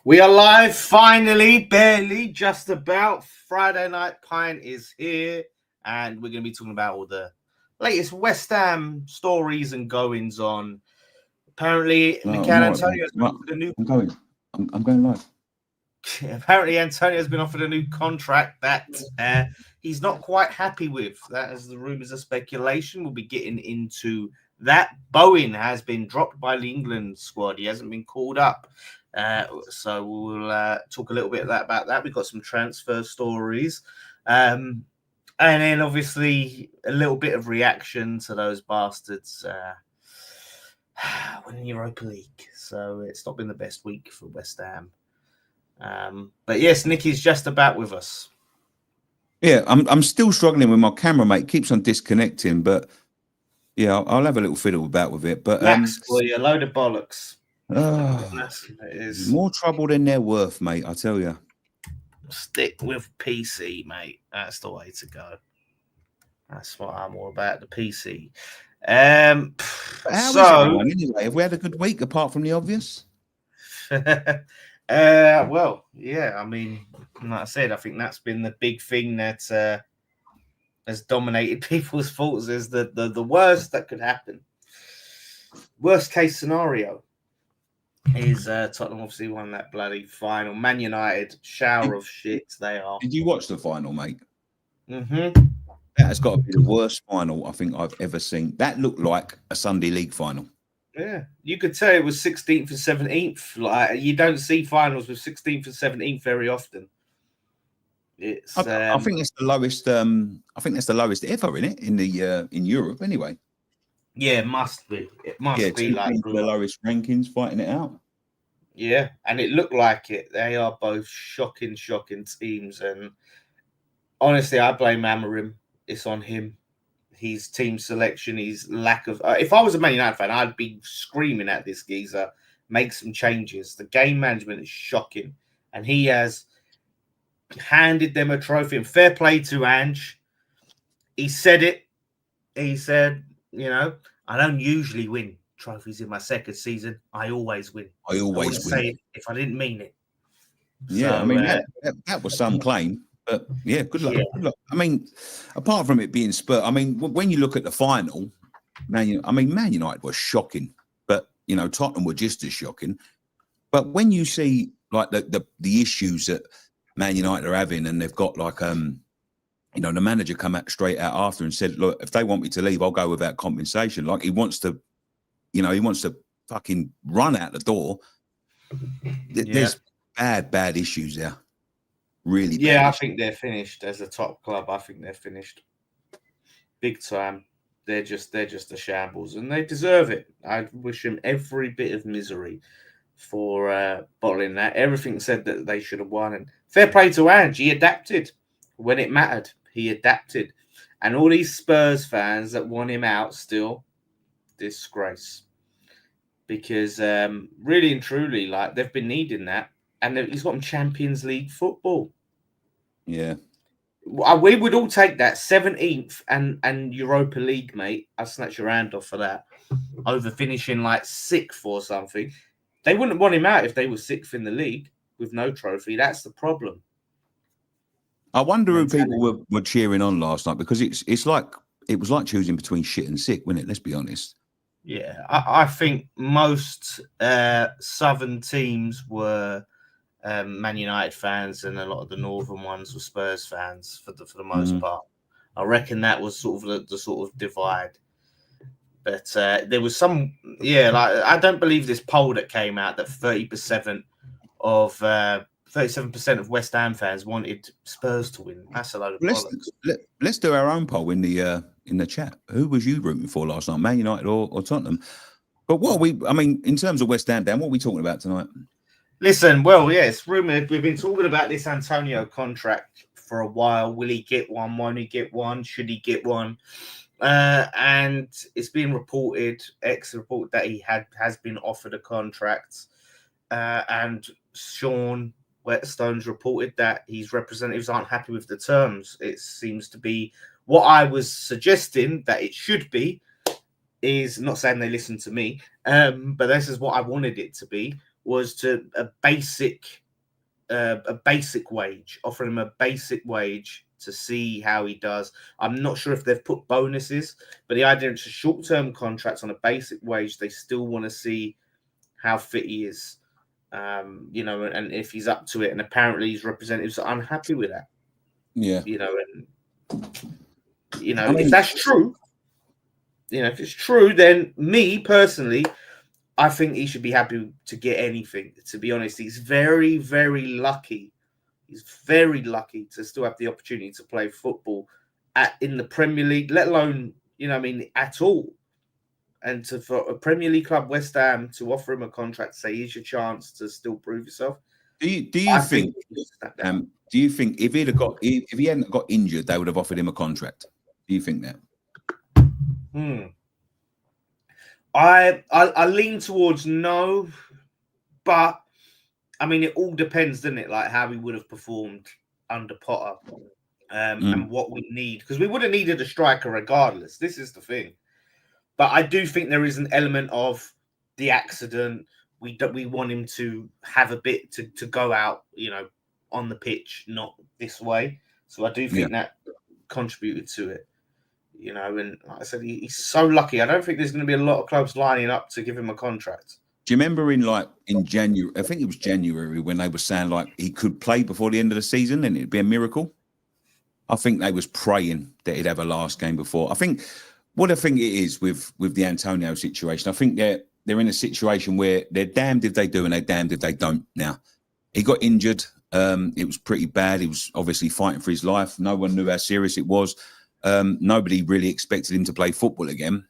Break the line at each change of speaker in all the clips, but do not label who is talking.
We are live, finally, barely, just about. Friday Night Pint is here, and we're going to be talking about all the latest West Ham stories and goings on. Apparently, Mikel Antonio has been offered a new.
I'm going live.
Apparently, Antonio has been offered a new contract that he's not quite happy with. That, as the rumours of speculation, we'll be getting into that. Bowen has been dropped by the England squad. He hasn't been called up. So we'll talk a little bit about that. We've got some transfer stories. And then, obviously, a little bit of reaction to those bastards winning Europa League. So it's not been the best week for West Ham. But yes, Nicky's just about with us.
Yeah, I'm still struggling with my camera, mate. It keeps on disconnecting, but yeah, I'll have a little fiddle about with it. But
Max, boy, a load of bollocks.
It is more trouble than they're worth, mate. I tell you.
Stick with PC, mate. That's the way to go. That's what I'm all about. The PC.
How is everyone anyway? Have we had a good week apart from the obvious?
Well, yeah. I mean, like I said, I think that's been the big thing that has dominated people's thoughts. Is the worst that could happen. Worst case scenario is Tottenham obviously won that bloody final. Man United, shower of shit they are.
Did you watch the final, mate?
Mm-hmm.
That has got to be the worst final I think I've ever seen. That looked like a Sunday League final.
Yeah, you could tell it was 16th and 17th. Like, you don't see finals with 16th and 17th very often. It's.
I think that's the lowest. I think that's the lowest ever in Europe anyway.
Yeah, it must be. It must be like
the lowest rankings fighting it out.
Yeah, and it looked like it. They are both shocking teams, and honestly, I blame Amorim. It's on him. His team selection, his lack of. If I was a Man United fan, I'd be screaming at this geezer, make some changes. The game management is shocking, and he has handed them a trophy. And fair play to Ange. He said it. He said, I don't usually win trophies in my second season. I always win.
I always win.
Say it if I didn't mean it.
Yeah, so, I mean that was some claim. But yeah, good luck. Yeah. Good luck. I mean, apart from it being Spurs, I mean, when you look at the final, Man United was shocking, but Tottenham were just as shocking. But when you see like the issues that Man United are having, and they've got like the manager come out straight out after and said, look, if they want me to leave, I'll go without compensation. Like he wants to fucking run out the door. There's bad issues there. Really bad.
Yeah, I think they're finished as a top club. I think they're finished big time. They're just a shambles, and they deserve it. I wish them every bit of misery for bottling that. Everything said that they should have won, and fair play to Ange. He adapted when it mattered. He adapted, and all these Spurs fans that want him out still, disgrace. Because really and truly, like they've been needing that. And he's got Champions League football.
Yeah.
We would all take that 17th and Europa League, mate. I'd snatch your hand off for that. Over finishing like 6th or something. They wouldn't want him out if they were 6th in the league with no trophy. That's the problem.
I wonder who people were cheering on last night, because it's like it was like choosing between shit and sick, wasn't it? Let's be honest.
Yeah, I think most southern teams were Man United fans, and a lot of the northern ones were Spurs fans for the most part. I reckon that was sort of the sort of divide. But there was some, like I don't believe this poll that came out that 37% of West Ham fans wanted Spurs to win. That's a load of bollocks.
Let's do our own poll in the chat. Who was you rooting for last night, Man United or Tottenham? But what are we? I mean, in terms of West Ham, Dan, what are we talking about tonight?
Listen, well, yeah, it's rumored. We've been talking about this Antonio contract for a while. Will he get one? Won't he get one? Should he get one? And it's been reported, report that he has been offered a contract. And Sean Whetstone's reported that his representatives aren't happy with the terms. It seems to be what I was suggesting that it should be. Is not saying they listen to me, but this is what I wanted it to be. was to a basic wage, offering him a basic wage to see how he does. I'm not sure if they've put bonuses, but the idea is a short-term contracts on a basic wage. They still want to see how fit he is, and if he's up to it. And apparently his representatives are unhappy with that.
Yeah.
If that's true, if it's true, then me personally, I think he should be happy to get anything. To be honest, he's very, very lucky. He's very lucky to still have the opportunity to play football in the Premier League, let alone, at all. And for a Premier League club, West Ham, to offer him a contract, say, here's your chance to still prove yourself.
Do you think if he hadn't got injured, they would have offered him a contract? Do you think that?
I lean towards no, but I mean, it all depends, doesn't it? Like how he would have performed under Potter, and what we need, because we would have needed a striker regardless. This is the thing. But I do think there is an element of the accident. We want him to have a bit to go out, on the pitch, not this way. So I do think that contributed to it. And like I said, he's so lucky. I don't think there's going to be a lot of clubs lining up to give him a contract.
Do you remember in January, I think it was January, when they were saying like he could play before the end of the season and it'd be a miracle? I think they was praying that he'd have a last game before. I think what I think it is with the Antonio situation, I think they're in a situation where they're damned if they do and they're damned if they don't. Now, he got injured. It was pretty bad. He was obviously fighting for his life. No one knew how serious it was. Nobody really expected him to play football again.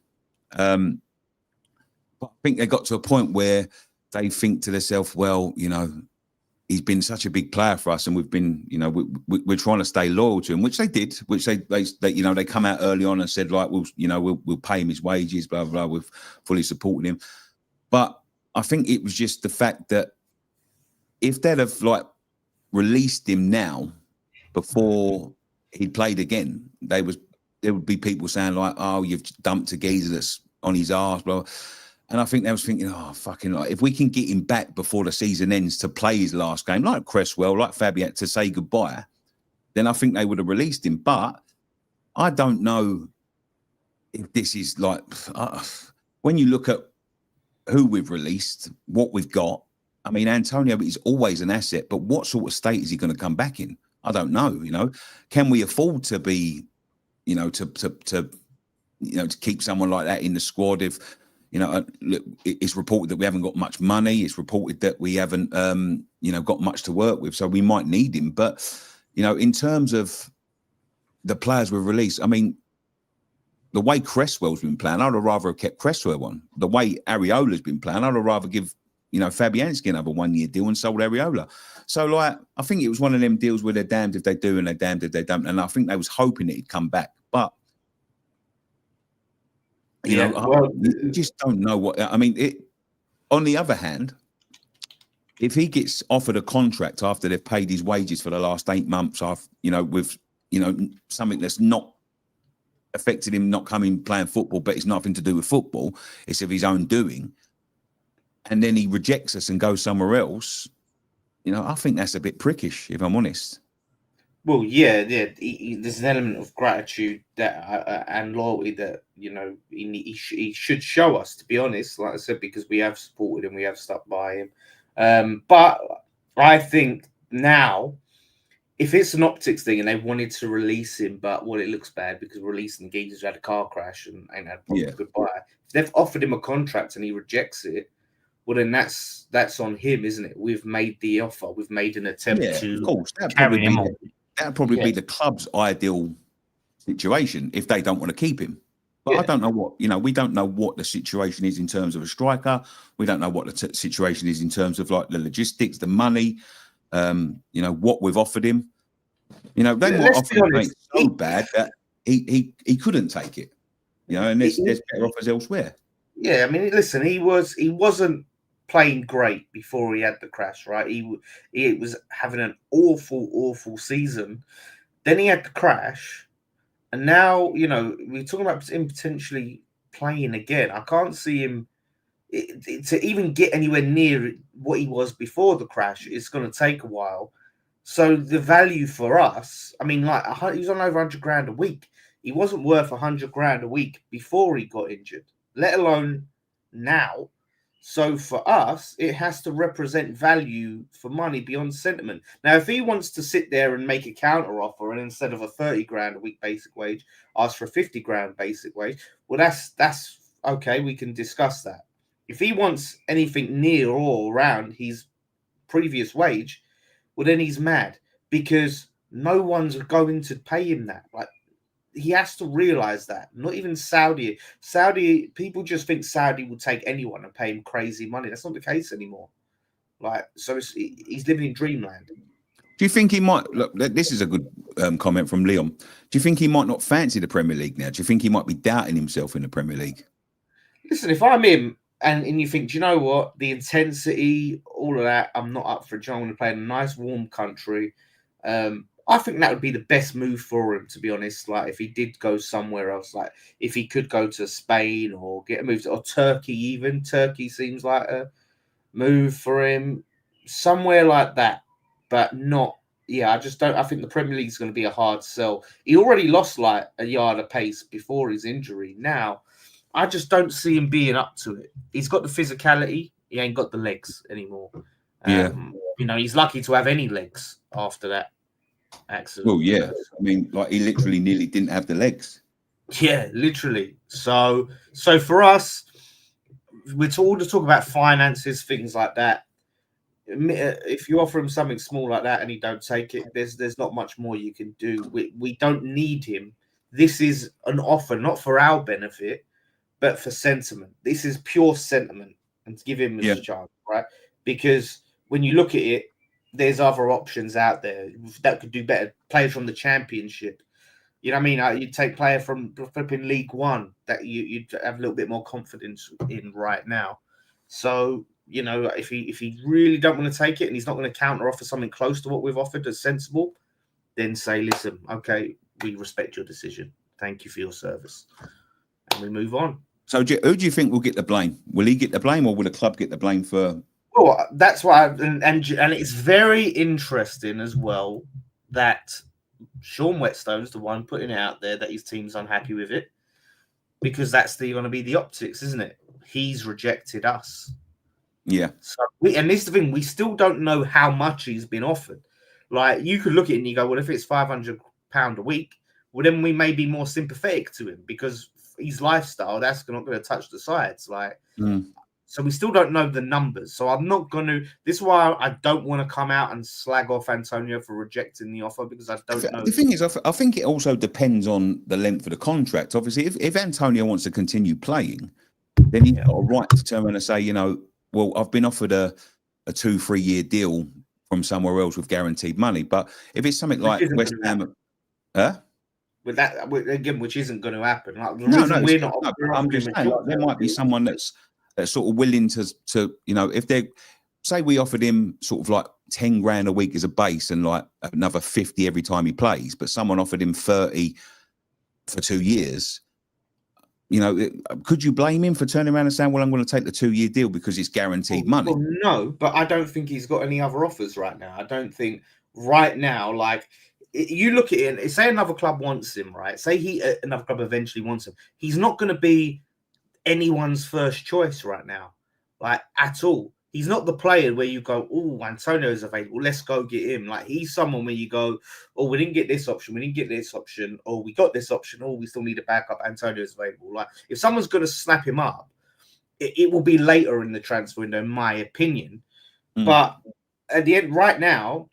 But I think they got to a point where they think to themselves, well, he's been such a big player for us, and we've been, we're trying to stay loyal to him, which they did. Which they they come out early on and said like, we'll pay him his wages, blah blah blah. We've fully supported him, but I think it was just the fact that if they'd have released him now before he played again, there would be people saying like, oh, you've dumped a geezer that's on his arse, blah. And I think they was thinking, oh, fucking, if we can get him back before the season ends to play his last game, like Cresswell, like Fabian, to say goodbye, then I think they would have released him. But I don't know if this is when you look at who we've released, what we've got. I mean, Antonio is always an asset, but what sort of state is he going to come back in? I don't know. Can we afford to be, to keep someone like that in the squad if? Look, it's reported that we haven't got much money. It's reported that we haven't, got much to work with. So we might need him. But, in terms of the players we've released, I mean, the way Cresswell's been playing, I'd have rather have kept Cresswell on. The way Areola's been playing, I'd have rather give, Fabianski another 1-year deal and sold Areola. So, I think it was one of them deals where they're damned if they do and they're damned if they don't. And I think they was hoping that he'd come back. But you just don't know what. I mean, on the other hand, if he gets offered a contract after they've paid his wages for the last 8 months, with something that's not affected him not playing football, but it's nothing to do with football, it's of his own doing, and then he rejects us and goes somewhere else, I think that's a bit prickish, if I'm honest.
Well, yeah. There's an element of gratitude that and loyalty that he should show us. To be honest, like I said, because we have supported him, we have stuck by him. But I think now, if it's an optics thing and they wanted to release him, but it looks bad because releasing the geezers who had a car crash and ain't had a goodbye. If they've offered him a contract and he rejects it, well, then that's on him, isn't it? We've made the offer. We've made an attempt to.
Of course, carry him on. That'd probably be the club's ideal situation if they don't want to keep him. But I don't know what, we don't know what the situation is in terms of a striker. We don't know what the situation is in terms of the logistics, the money, what we've offered him. They might offer him so bad that he couldn't take it, and there's better offers elsewhere.
Yeah, I mean, listen, he wasn't playing great before he had the crash, right? He was having an awful season. Then he had the crash, and now we're talking about him potentially playing again. I can't see him to even get anywhere near what he was before the crash, it's going to take a while. So the value for us, I mean, like he was on over 100 grand a week. He wasn't worth 100 grand a week before he got injured, let alone now. So for us, it has to represent value for money beyond sentiment. Now, if he wants to sit there and make a counter offer and instead of a 30 grand a week basic wage, ask for a 50 grand basic wage, well, that's okay. We can discuss that. If he wants anything near or around his previous wage, well, then he's mad because no one's going to pay him that. Like, he has to realize that. Not even Saudi. People just think Saudi will take anyone and pay him crazy money. That's not the case anymore. Like, so he's living in dreamland.
Do you think he might look? This is a good comment from Leon. Do you think he might not fancy the Premier League now? Do you think he might be doubting himself in the Premier League?
Listen, if I'm him and you think, do you know what? The intensity, all of that, I'm not up for it. I want to play in a nice, warm country. I think that would be the best move for him, to be honest. Like, if he did go somewhere else, like if he could go to Spain or get a move to, or Turkey, even Turkey seems like a move for him, somewhere like that. But not, yeah. I just don't. I think the Premier League is going to be a hard sell. He already lost like a yard of pace before his injury. Now, I just don't see him being up to it. He's got the physicality. He ain't got the legs anymore.
Yeah.
You know, he's lucky to have any legs after that accident.
Well, yeah. I mean, like he literally nearly didn't have the legs.
Yeah, literally. So for us, we're all to talk about finances, things like that. If you offer him something small like that and he don't take it, there's not much more you can do. We don't need him. This is an offer, not for our benefit, but for sentiment. This is pure sentiment, and to give him a chance, right? Because when you look at it, there's other options out there that could do better. Players from the Championship, you know what I mean? You'd take player from flipping League One that you'd have a little bit more confidence in right now. So, you know, if he really don't want to take it and he's not going to counter offer something close to what we've offered as sensible, then say, listen, okay, we respect your decision. Thank you for your service. And we move on.
So who do you think will get the blame? Will he get the blame or will the club get the blame for?
Well, that's why, and it's very interesting as well that Sean Whetstone's the one putting it out there that his team's unhappy with it, because that's going to be the optics, isn't it? He's rejected us.
Yeah.
So and this is the thing, we still don't know how much he's been offered. Like, you could look at it and you go, well, if it's £500 a week, well, then we may be more sympathetic to him because his lifestyle, that's not going to touch the sides. Like, so we still don't know the numbers. So I'm not going to. This is why I don't want to come out and slag off Antonio for rejecting the offer, because I don't know.
The thing is, I think it also depends on the length of the contract. Obviously, if Antonio wants to continue playing, then he's got a right to turn around and say, you know, well, I've been offered a 2-3 year deal from somewhere else with guaranteed money. But if it's something like West Ham,
with that again, which isn't going to happen. Like,
we're not. I'm just saying, like, there might be someone that's sort of willing to, you know, if they say we offered him sort of like 10 grand a week as a base and like another 50 every time he plays, but someone offered him 30 for 2 years. You know, could you blame him for turning around and saying, well, I'm going to take the 2-year deal because it's guaranteed money?
Well, no, but I don't think he's got any other offers right now. I don't think right now, like, you look at it and say another club wants him, right? Say another club eventually wants him. He's not going to be anyone's first choice right now, like, at all. He's not the player where you go, oh, Antonio's available, let's go get him. Like, he's someone where you go, oh, we didn't get this option, or we got this option, we still need a backup, Antonio's available. Like, if someone's going to snap him up, it will be later in the transfer window, in my opinion. But at the end, right now,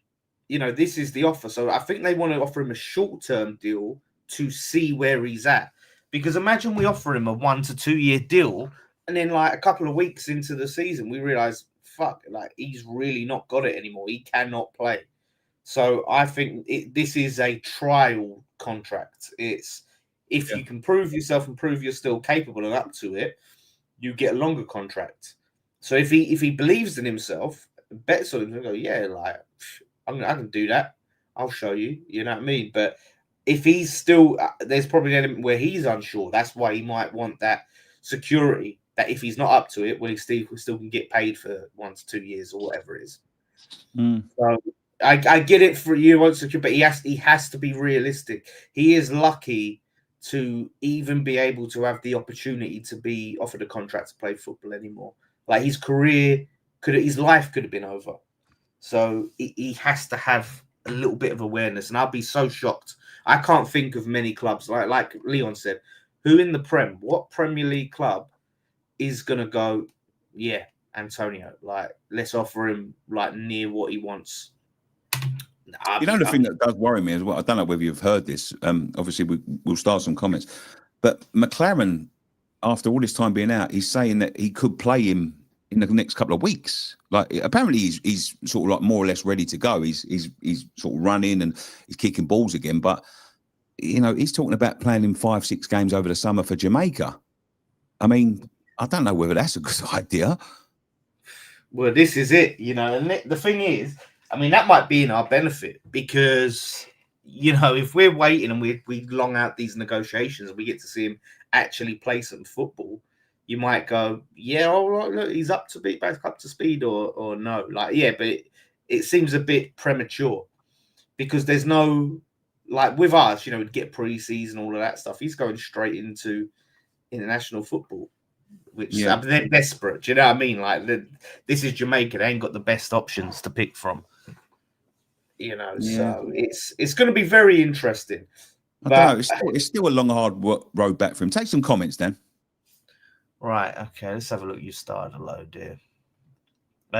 you know, this is the offer. So I think they want to offer him a short-term deal to see where he's at. Because imagine we offer him a 1 to 2 year deal, and then like a couple of weeks into the season, we realize, fuck, like, he's really not got it anymore. He cannot play. So I think this is a trial contract. It's if you can prove yourself and prove you're still capable and up to it, you get a longer contract. So if he believes in himself, bets on him, and go, yeah, like, I can do that. I'll show you. You know what I mean? But if he's still, there's probably an element where he's unsure. That's why he might want that security. that if he's not up to it, well, he still can get paid for 1 to 2 years or whatever it is. So I get it for you, but he has to be realistic. He is lucky to even be able to have the opportunity to be offered a contract to play football anymore. Like his life could have been over. So he has to have a little bit of awareness, and I'll be so shocked. I can't think of many clubs like Leon said, who in the what Premier League club is gonna go, yeah, Antonio, like let's offer him like near what he wants.
The thing that does worry me as well, I don't know whether you've heard this. Obviously, we'll start some comments, but McLaren, after all this time being out, he's saying that he could play him in the next couple of weeks. Like apparently, he's sort of like more or less ready to go. He's sort of running and he's kicking balls again. But he's talking about playing him 5-6 games over the summer for Jamaica. I mean, I don't know whether that's a good idea.
Well, this is it, and the thing is, I mean, that might be in our benefit because, if we're waiting and we long out these negotiations and we get to see him actually play some football, you might go, yeah, all right, look, he's back up to speed or no. Like, yeah, but it seems a bit premature because there's no, like with us, we'd get pre-season, all of that stuff. He's going straight into international football. Which they're desperate. Do you know what I mean? Like this is Jamaica. They ain't got the best options to pick from. So it's going to be very interesting.
I don't know. It's still a long, hard road back for him. Take some comments, then.
Right. Okay. Let's have a look. You started a load here.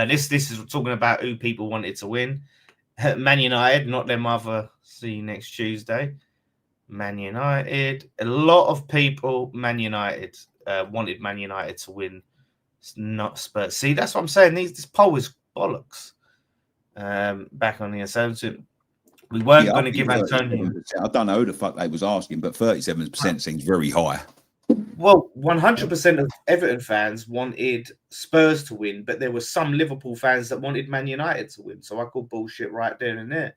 This is talking about who people wanted to win. Man United, not their mother. See you next Tuesday. Man United. A lot of people. Man United. Wanted Man United to win. It's not Spurs. See, that's what I'm saying. This poll is bollocks. Back on the assumption. We weren't going to give Antonio.
I don't know who the fuck they was asking, but 37% seems very high.
Well, 100% of Everton fans wanted Spurs to win, but there were some Liverpool fans that wanted Man United to win. So I call bullshit right there and there.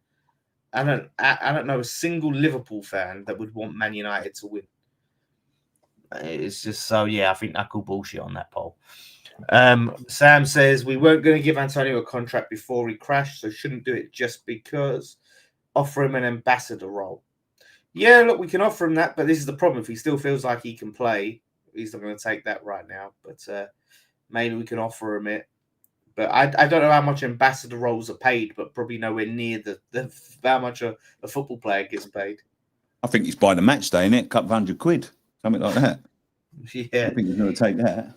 I don't know a single Liverpool fan that would want Man United to win. It's just so, I think I call bullshit on that poll. Sam says we weren't going to give Antonio a contract before he crashed, so shouldn't do it just because. Offer him an ambassador role. Yeah, look, we can offer him that, but this is the problem. If he still feels like he can play, he's not going to take that right now. But maybe we can offer him it. But I don't know how much ambassador roles are paid, but probably nowhere near the how much a football player gets paid.
I think it's by the match day, innit? A couple of £100, something like that.
Yeah.
I think he's going to take that.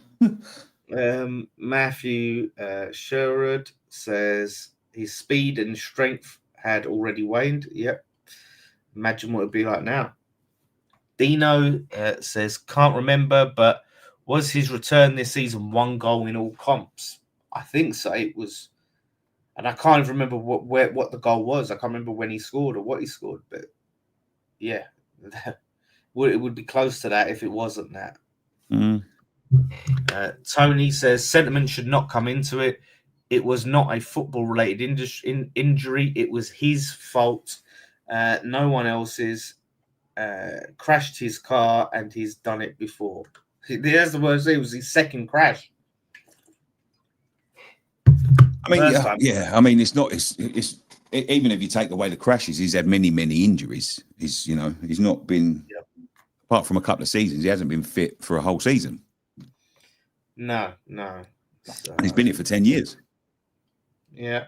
Matthew Sherwood says his speed and strength had already waned. Yep. Imagine what it'd be like now. Dino says, can't remember, but was his return this season 1 goal in all comps? I think so. It was, and I can't even remember what the goal was. I can't remember when he scored or what he scored, but yeah, it would be close to that if it wasn't that. Tony says sentiment should not come into it. It was not a football-related injury. It was his fault. No one else's. Crashed his car, and he's done it before. There's the words. It was his second crash.
I mean, I mean, it's not. It's even if you take away the crashes, he's had many injuries. He's not been apart from a couple of seasons. He hasn't been fit for a whole season. No. So, and he's been here for 10 years.
Yeah.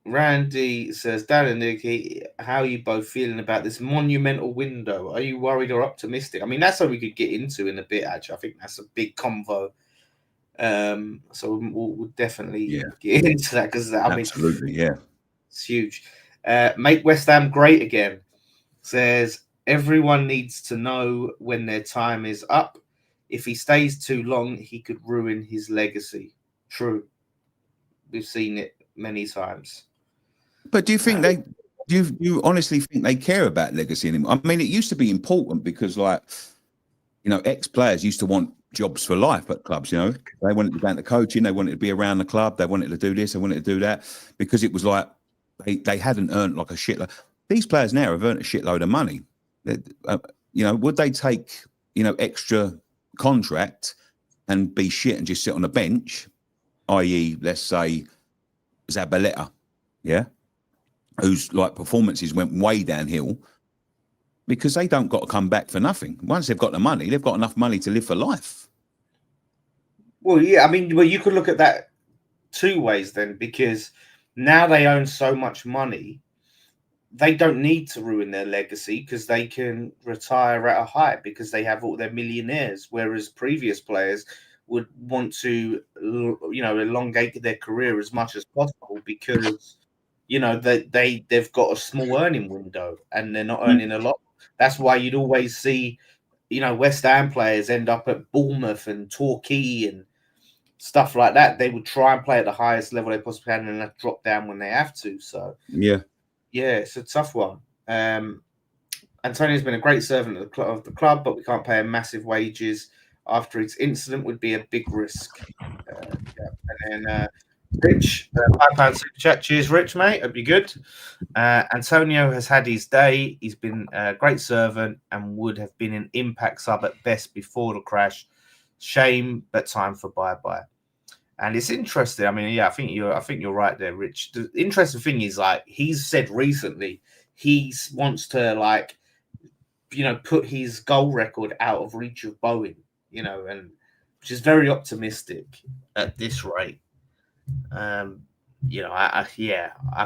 Randy says, Dan and Nicky, how are you both feeling about this monumental window? Are you worried or optimistic? I mean, that's something we could get into in a bit, actually. I think that's a big convo. So we'll definitely get into that because
absolutely,
it's huge. Make West Ham great again. Says everyone needs to know when their time is up. If he stays too long, he could ruin his legacy. True, we've seen it many times.
But do you think you honestly think they care about legacy anymore? I mean, it used to be important because, ex-players used to want jobs for life at clubs. They wanted to go into coaching, they wanted to be around the club, they wanted to do this, they wanted to do that, because it was like they hadn't earned like a shitload. These players now have earned a shitload of money. Would they take extra contract and be shit and just sit on the bench, i.e., let's say Zabaleta, whose like performances went way downhill because they don't got to come back for nothing. Once they've got the money, they've got enough money to live for life.
Well, yeah, I mean, you could look at that two ways then, because now they own so much money, they don't need to ruin their legacy because they can retire at a height because they have all their millionaires, whereas previous players would want to, elongate their career as much as possible because, they've got a small earning window and they're not earning a lot. That's why you'd always see, West Ham players end up at Bournemouth and Torquay and stuff like that. They would try and play at the highest level they possibly can and then drop down when they have to. So, yeah, it's a tough one. Antonio's been a great servant of the club, but we can't pay him massive wages after his incident would be a big risk. And then Rich, £5 super chat. Cheers, Rich, mate. Hope you're good. Antonio has had his day. He's been a great servant and would have been an impact sub at best before the crash. Shame, but time for bye-bye. And it's interesting. I mean, I think you're right there, Rich. The interesting thing is, like, he's said recently, he wants to, put his goal record out of reach of Bowen, and which is very optimistic at this rate. I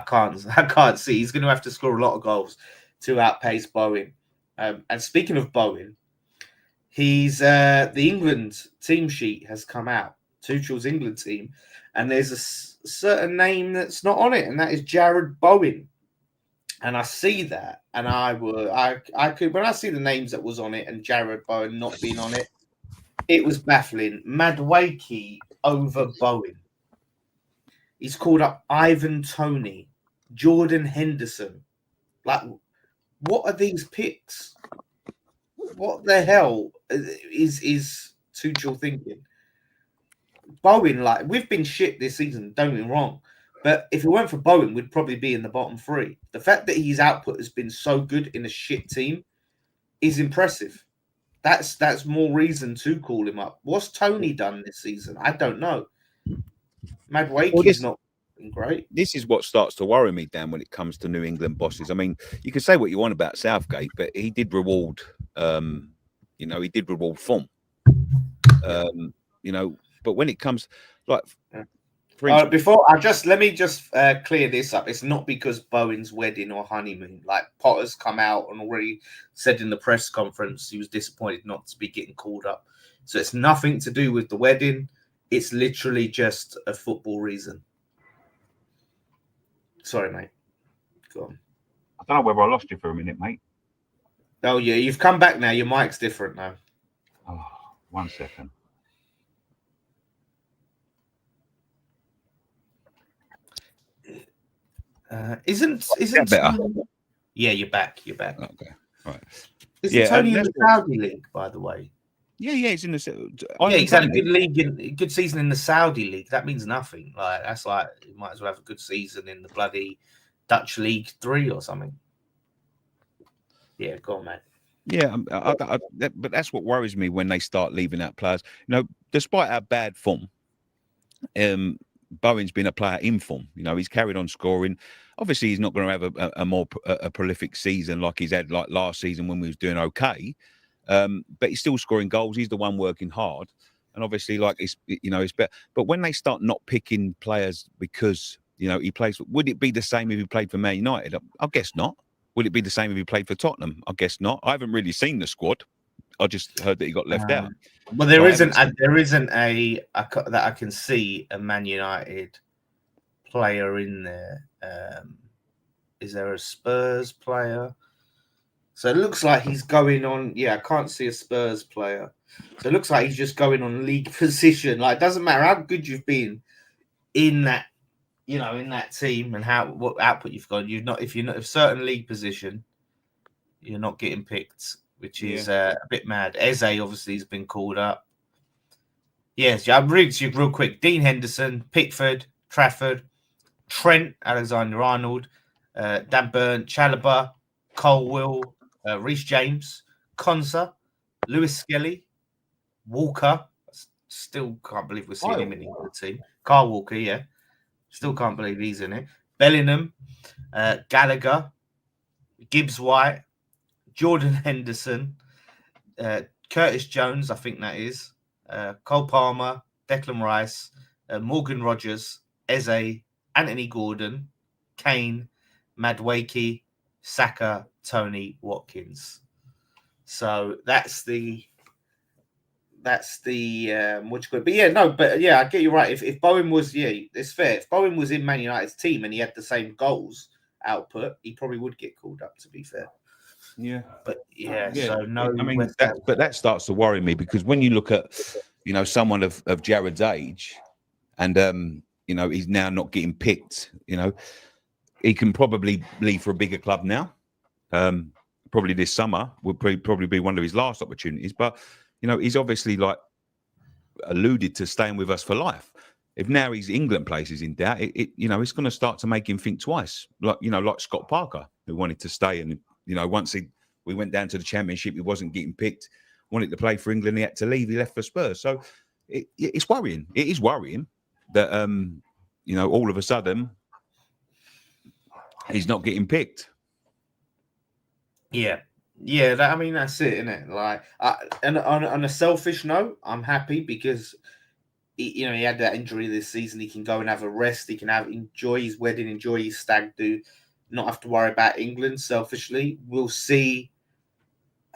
can't see. He's going to have to score a lot of goals to outpace Bowen. And speaking of Bowen, he's the England team sheet has come out, Tuchel's England team, and there's a certain name that's not on it, and that is Jared Bowen. And I see that, and I could when I see the names that was on it and Jared Bowen not being on it, it was baffling. Madueke over Bowen. He's called up Ivan Toney, Jordan Henderson. Like, what are these picks? What the hell is Tuchel thinking? Bowen, we've been shit this season, don't get me wrong. But if it weren't for Bowen, we'd probably be in the bottom three. The fact that his output has been so good in a shit team is impressive. That's more reason to call him up. What's Toney done this season? I don't know. Madueke's not been great.
This is what starts to worry me, Dan, when it comes to New England bosses. I mean, you can say what you want about Southgate, but he did reward, form. But when it comes,
before let me just clear this up. It's not because Bowen's wedding or honeymoon. Like, Potter's come out and already said in the press conference he was disappointed not to be getting called up. So it's nothing to do with the wedding. It's literally just a football reason. Sorry, mate. Go on.
I don't know whether I lost you for a minute, mate.
Oh, yeah. You've come back now. Your mic's different now.
Oh, 1 second.
Isn't
better?
Yeah, you're back. You're back.
Okay. All right.
Isn't Tony in the Saudi league, by the way?
Yeah, he's in the.
He's had a good league, good season in the Saudi league. That means nothing. That's like you might as well have a good season in the bloody Dutch League 3 or something. Yeah, go on, mate.
Yeah, but that's what worries me when they start leaving out players. Despite our bad form, Bowen's been a player in form. He's carried on scoring. Obviously, he's not going to have a more prolific season like he's had like last season when we was doing okay. But he's still scoring goals. He's the one working hard, and obviously, it's better. But when they start not picking players because he plays, would it be the same if he played for Man United? I guess not. Would it be the same if he played for Tottenham? I guess not. I haven't really seen the squad. I just heard that he got left out.
Well, there isn't that I can see a Man United player in there. Is there a Spurs player? So it looks like he's going on. Yeah, I can't see a Spurs player. So it looks like he's just going on league position. It doesn't matter how good you've been in that, in that team and what output you've got. If you're not a certain league position, you're not getting picked, which is a bit mad. Eze obviously has been called up. Yes, I'm reading to you real quick. Dean Henderson, Pickford, Trafford, Trent Alexander-Arnold, Dan Burn, Chalobah, Colwill, Reece James, Konsa, Lewis Skelly, Walker. Still can't believe we're seeing him in the team. Kyle Walker, yeah. Still can't believe he's in it. Bellingham, Gallagher, Gibbs White, Jordan Henderson, Curtis Jones, I think that is, Cole Palmer, Declan Rice, Morgan Rogers, Eze, Anthony Gordon, Kane, Madueke, Saka, Tony, Watkins. So that's the what you call it. But yeah, no, but yeah, I get you right. If Bowen was, yeah, it's fair. If Bowen was in Man United's team and he had the same goals output, he probably would get called up, to be fair.
Yeah,
but so no.
I mean, that starts to worry me, because when you look at, someone of Jared's age, and he's now not getting picked. He can probably leave for a bigger club now. Probably this summer would probably be one of his last opportunities. But he's obviously alluded to staying with us for life. If now his England place is in doubt, it's going to start to make him think twice. Like Scott Parker, who wanted to stay, and once we went down to the Championship, he wasn't getting picked. Wanted to play for England, he had to leave. He left for Spurs. So it's worrying. It is worrying that all of a sudden he's not getting picked.
Yeah. I mean, that's it, isn't it? And on a selfish note, I'm happy because he had that injury this season. He can go and have a rest. He can enjoy his wedding, enjoy his stag do, not have to worry about England. Selfishly, we'll see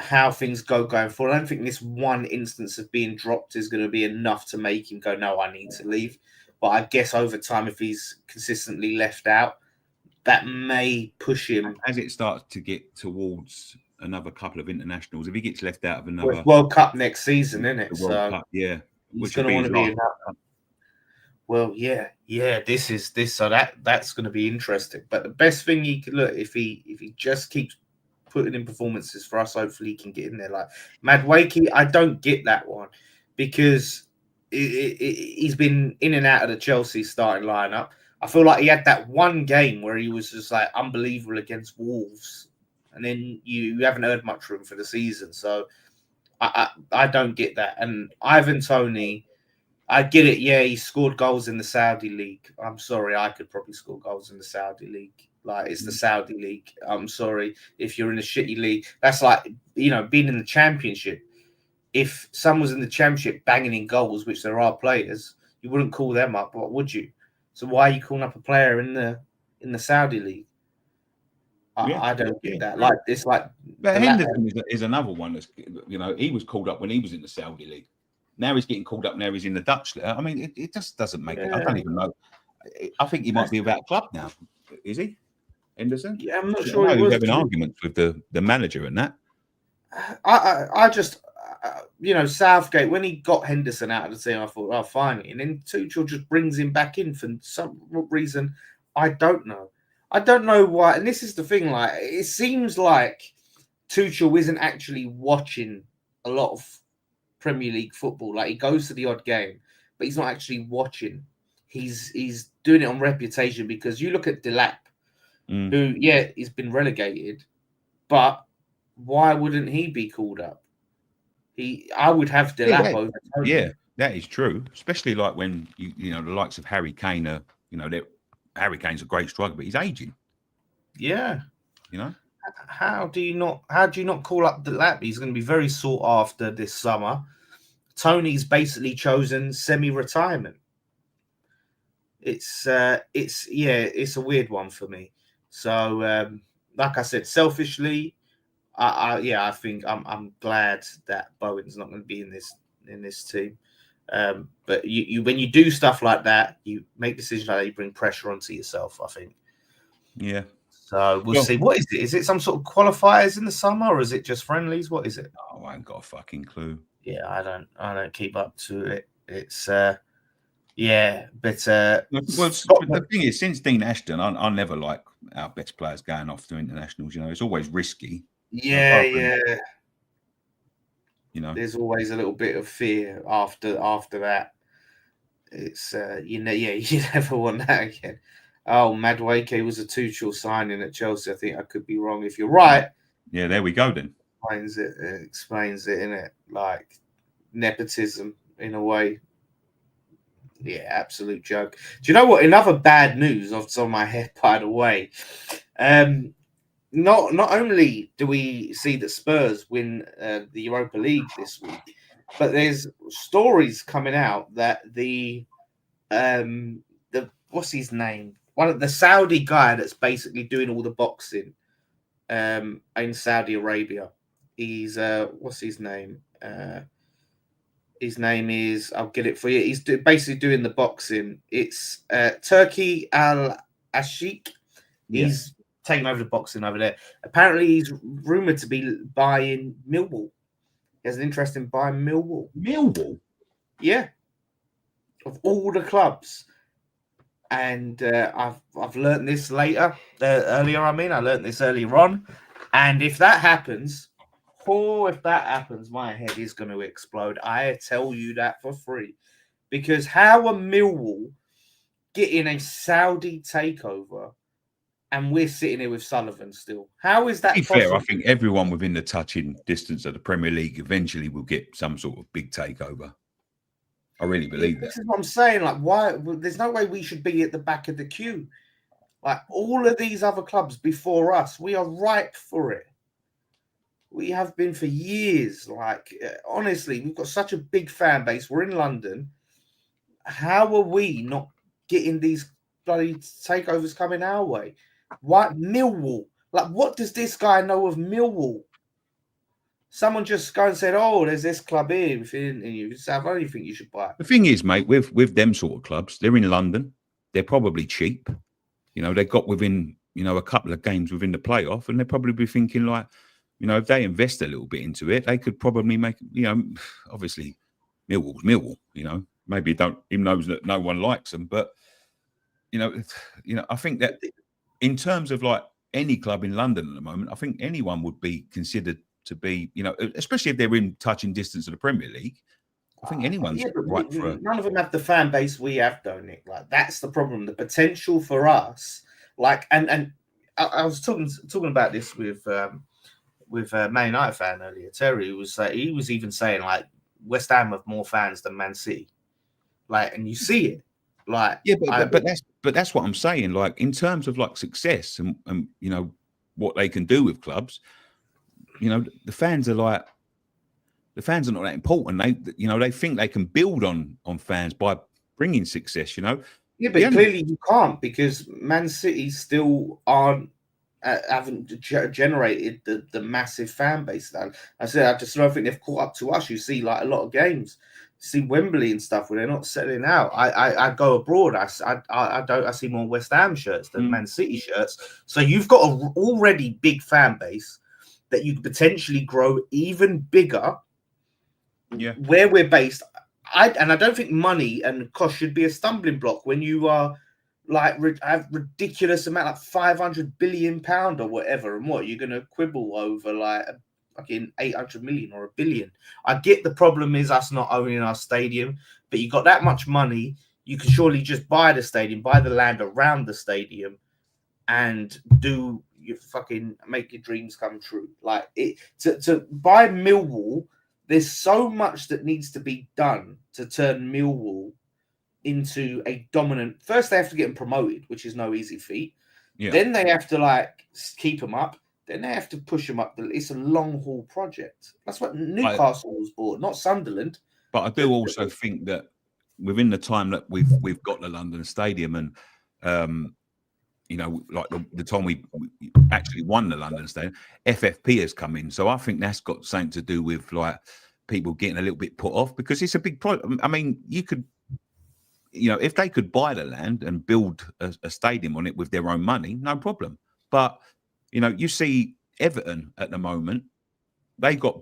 how things go going forward. I don't think this one instance of being dropped is going to be enough to make him go, no, I need to leave. But I guess over time, if he's consistently left out, that may push him.
As it starts to get towards another couple of internationals, if he gets left out of another
World Cup next season, isn't it?
The World Cup, yeah.
He's going to want to be in that. Well, yeah. This is so that's going to be interesting. But the best thing he could look, if he just keeps putting in performances for us, hopefully he can get in there. Like Madueke, I don't get that one, because he's been in and out of the Chelsea starting lineup. I feel like he had that one game where he was just unbelievable against Wolves, and then you haven't heard much from him for the season. So I don't get that. And Ivan Toney, I get it. Yeah, he scored goals in the Saudi League. I'm sorry, I could probably score goals in the Saudi League. It's the Saudi League. I'm sorry if you're in a shitty league. That's being in the Championship. If someone's in the Championship banging in goals, which there are players, you wouldn't call them up. What would you? So why are you calling up a player in the Saudi League? I don't get that.
But Henderson is another one that's he was called up when he was in the Saudi League. Now he's getting called up. Now he's in the Dutch League. I mean, it just doesn't make it. I don't even know. I think he might be without club now. Is he, Henderson?
Yeah, I'm not sure.
He's having arguments with the manager and that.
I just. Southgate, when he got Henderson out of the team, I thought, oh, finally. And then Tuchel just brings him back in for some reason. I don't know. I don't know why. And this is the thing, it seems like Tuchel isn't actually watching a lot of Premier League football. He goes to the odd game, but he's not actually watching. He's doing it on reputation, because you look at Delap, who, he's been relegated, but why wouldn't he be called up? I would have Delap over Tony.
Yeah, that is true. Especially when the likes of Harry Kane are, Harry Kane's a great striker, but he's aging.
Yeah. How do you not call up Delap? He's going to be very sought after this summer. Tony's basically chosen semi-retirement. It's a weird one for me. So like I said, selfishly, I think I'm glad that Bowen's not going to be in this team. But you when you do stuff like that, you make decisions like that, you bring pressure onto yourself, I think.
Yeah.
So we'll see. What is it? Is it some sort of qualifiers in the summer, or is it just friendlies? What is it?
Oh, I ain't got a fucking clue.
Yeah, I don't keep up to it. It's but
the thing is, since Dean Ashton, I never like our best players going off to internationals. It's always risky.
Yeah. There's always a little bit of fear after that. It's you never want that again. Oh, Madueke was a Tuchel signing at Chelsea. I think I could be wrong. If you're right,
yeah, there we go then.
explains it, innit? Like nepotism in a way. Yeah, absolute joke. Do you know what? Another bad news off the top of my head, by the way. Not only do we see that Spurs win the Europa League this week, but there's stories coming out that the what's his name? One of the Saudi guy that's basically doing all the boxing in Saudi Arabia. He's what's his name? His name is, I'll get it for you. He's basically doing the boxing. It's Turkey Al Ashik. He's taking over the boxing over there. Apparently, he's rumored to be buying Millwall. He has an interest in buying Millwall.
Millwall?
Yeah. Of all the clubs. And I've learned this earlier. I learned this earlier on. And if that happens, my head is going to explode. I tell you that for free. Because how are Millwall getting a Saudi takeover and we're sitting here with Sullivan still? How is that possible?
Fair, I think everyone within the touching distance of the Premier League eventually will get some sort of big takeover. I really believe that.
This is what I'm saying. Like, why? There's no way we should be at the back of the queue. Like all of these other clubs before us, we are ripe for it. We have been for years. Like, honestly, we've got such a big fan base. We're in London. How are we not getting these bloody takeovers coming our way? Why Millwall? Like, what does this guy know of Millwall? Someone just go and said, "Oh, there's this club here. If you South, I don't think you should buy it."
The thing is, mate, with them sort of clubs, they're in London. They're probably cheap. You know, they got within a couple of games within the playoff, and they'll probably be thinking like, if they invest a little bit into it, they could probably make. Obviously, Millwall's Millwall. Maybe don't even knows that no one likes them, but I think that in terms of like any club in London at the moment, I think anyone would be considered to be, especially if they're in touching distance of the Premier League. I think anyone's right for.
None of them have the fan base we have, though, Nick. Like that's the problem. The potential for us, like, and I was talking about this with Man United fan earlier. Terry he was even saying like West Ham have more fans than Man City, like, and you see it, like,
yeah, but that's what I'm saying. Like in terms of like success and what they can do with clubs. The fans are not that important. They think they can build on fans by bringing success. Yeah,
but clearly you can't because Man City still haven't generated the massive fan base. That I just don't think they've caught up to us. You see, like a lot of games, you see Wembley and stuff where they're not selling out. I go abroad. I see more West Ham shirts than Man City shirts. So you've got a already big fan base that you could potentially grow even bigger.
Yeah,
where we're based, I don't think money and cost should be a stumbling block when you are like have ridiculous amount, like £500 billion or whatever, and what you're going to quibble over like fucking 800 million or $1 billion. I get the problem is us not owning our stadium, but you got that much money, you can surely just buy the stadium, buy the land around the stadium, and do you fucking make your dreams come true. Like it to buy Millwall. There's so much that needs to be done to turn Millwall into a dominant. First, they have to get them promoted, which is no easy feat. Yeah. Then they have to like keep them up. Then they have to push them up. It's a long haul project. That's what Newcastle was bought, not Sunderland.
But I do also think that within the time that we've got the London Stadium and like the time we actually won the London Stadium, FFP has come in. So I think that's got something to do with like people getting a little bit put off because it's a big problem. I mean, you could, if they could buy the land and build a stadium on it with their own money, no problem. But, you see Everton at the moment, they got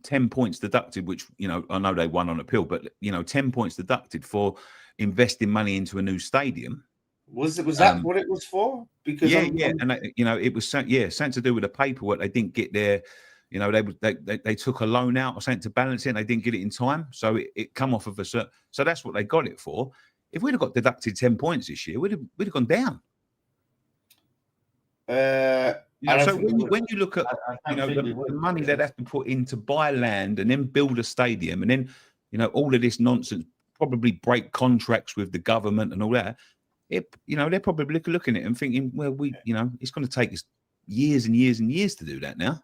10 points deducted, which, I know they won on appeal, but, 10 points deducted for investing money into a new stadium.
Was that what it was for? Because
and it was something to do with the paperwork. They didn't get their, they took a loan out or something to balance it, and they didn't get it in time, so it come off of a certain. So that's what they got it for. If we'd have got deducted 10 points this year, we'd have gone down. So when you look at the money they'd have to put in to buy land and then build a stadium and then all of this nonsense, probably break contracts with the government and all that. They're probably looking at it and thinking, well, it's going to take us years and years and years to do that now.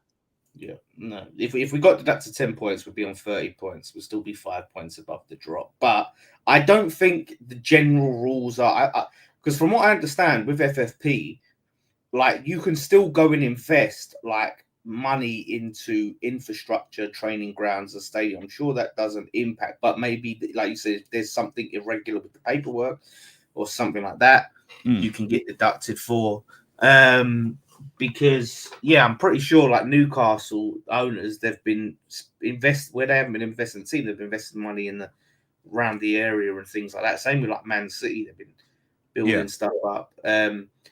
Yeah, no. If we got that to 10 points, we'd be on 30 points. We'd still be 5 points above the drop. But I don't think the general rules are, because from what I understand with FFP, like you can still go and invest like money into infrastructure, training grounds, a stadium. I'm sure that doesn't impact, but maybe like you said, if there's something irregular with the paperwork or something like that, you can get deducted for. Because I'm pretty sure like Newcastle owners, they've been where they haven't been investing in the team, they've been investing money around the area and things like that. Same with like Man City, they've been building stuff up.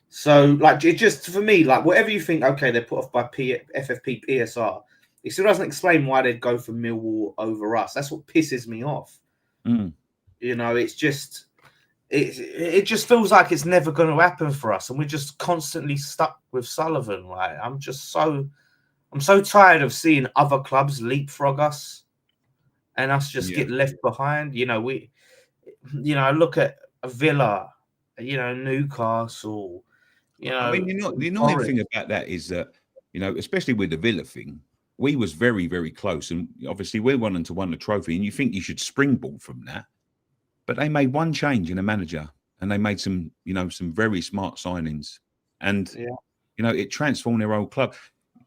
So like it just for me, like whatever you think, okay, they're put off by FFP PSR, it still doesn't explain why they'd go for Millwall over us. That's what pisses me off. It's just it just feels like it's never going to happen for us, and we're just constantly stuck with Sullivan. Like I'm so tired of seeing other clubs leapfrog us and us just get left behind. Look at Villa, Newcastle.
I mean, the annoying thing about that is that especially with the Villa thing, we was very, very close, and obviously we're wanting to win the trophy, and you think you should springboard from that. But they made one change in a manager, and they made some very smart signings, and it transformed their whole club.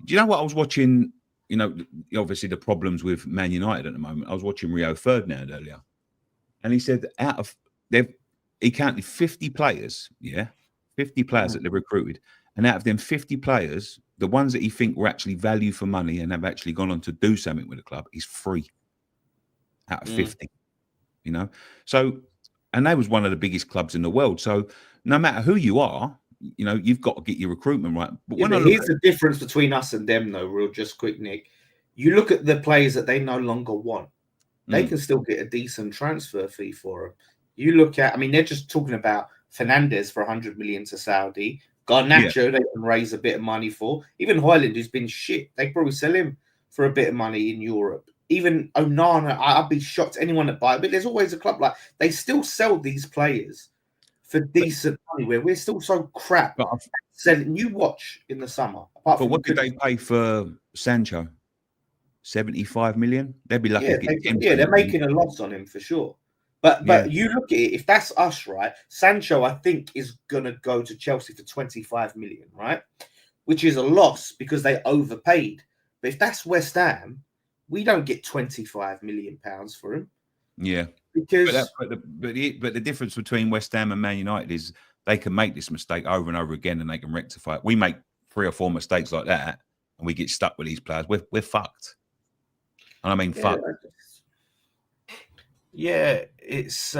Do you know what I was watching? Obviously the problems with Man United at the moment. I was watching Rio Ferdinand earlier, and he said he counted 50 players, 50 players that they recruited, and out of them 50 players, the ones that he think were actually value for money and have actually gone on to do something with the club is 3 out of 50. So, and they was one of the biggest clubs in the world. So no matter who you are, you've got to get your recruitment right. But
here's the difference between us and them, though, real just quick, Nick. You look at the players that they no longer want. They can still get a decent transfer fee for them. You look at, they're just talking about Fernandez for 100 million to Saudi. Garnacho, they can raise a bit of money for. Even Højlund, who's been shit, they probably sell him for a bit of money in Europe. Even Onana, I'd be shocked anyone that buy it. But there's always a club like they still sell these players for decent money. Where we're still so crap selling. You watch in the summer.
But what did they pay for Sancho? 75 million. They'd be lucky to get 10.
Yeah, they're making a loss on him for sure. But you look at it. If that's us, right? Sancho, I think, is gonna go to Chelsea for 25 million, right? Which is a loss because they overpaid. But if that's West Ham, we don't get 25 million pounds for him.
Yeah,
because
but the difference between West Ham and Man United is they can make this mistake over and over again and they can rectify it. We make 3 or 4 mistakes like that and we get stuck with these players. We're fucked. And I mean fucked.
Yeah, it's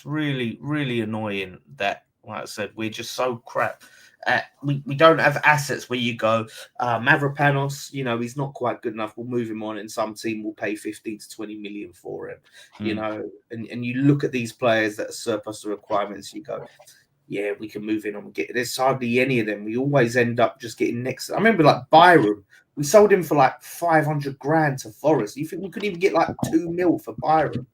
really, really annoying that, like I said, we're just so crap. We don't have assets where you go, Mavropanos, he's not quite good enough. We'll move him on, and some team will pay 15 to 20 million for him. And you look at these players that are surplus the requirements. You go, yeah, we can move in and get. There's hardly any of them. We always end up just getting next. I remember like Byram. We sold him for like 500 grand to Forest. You think we could even get like 2 mil for Byram?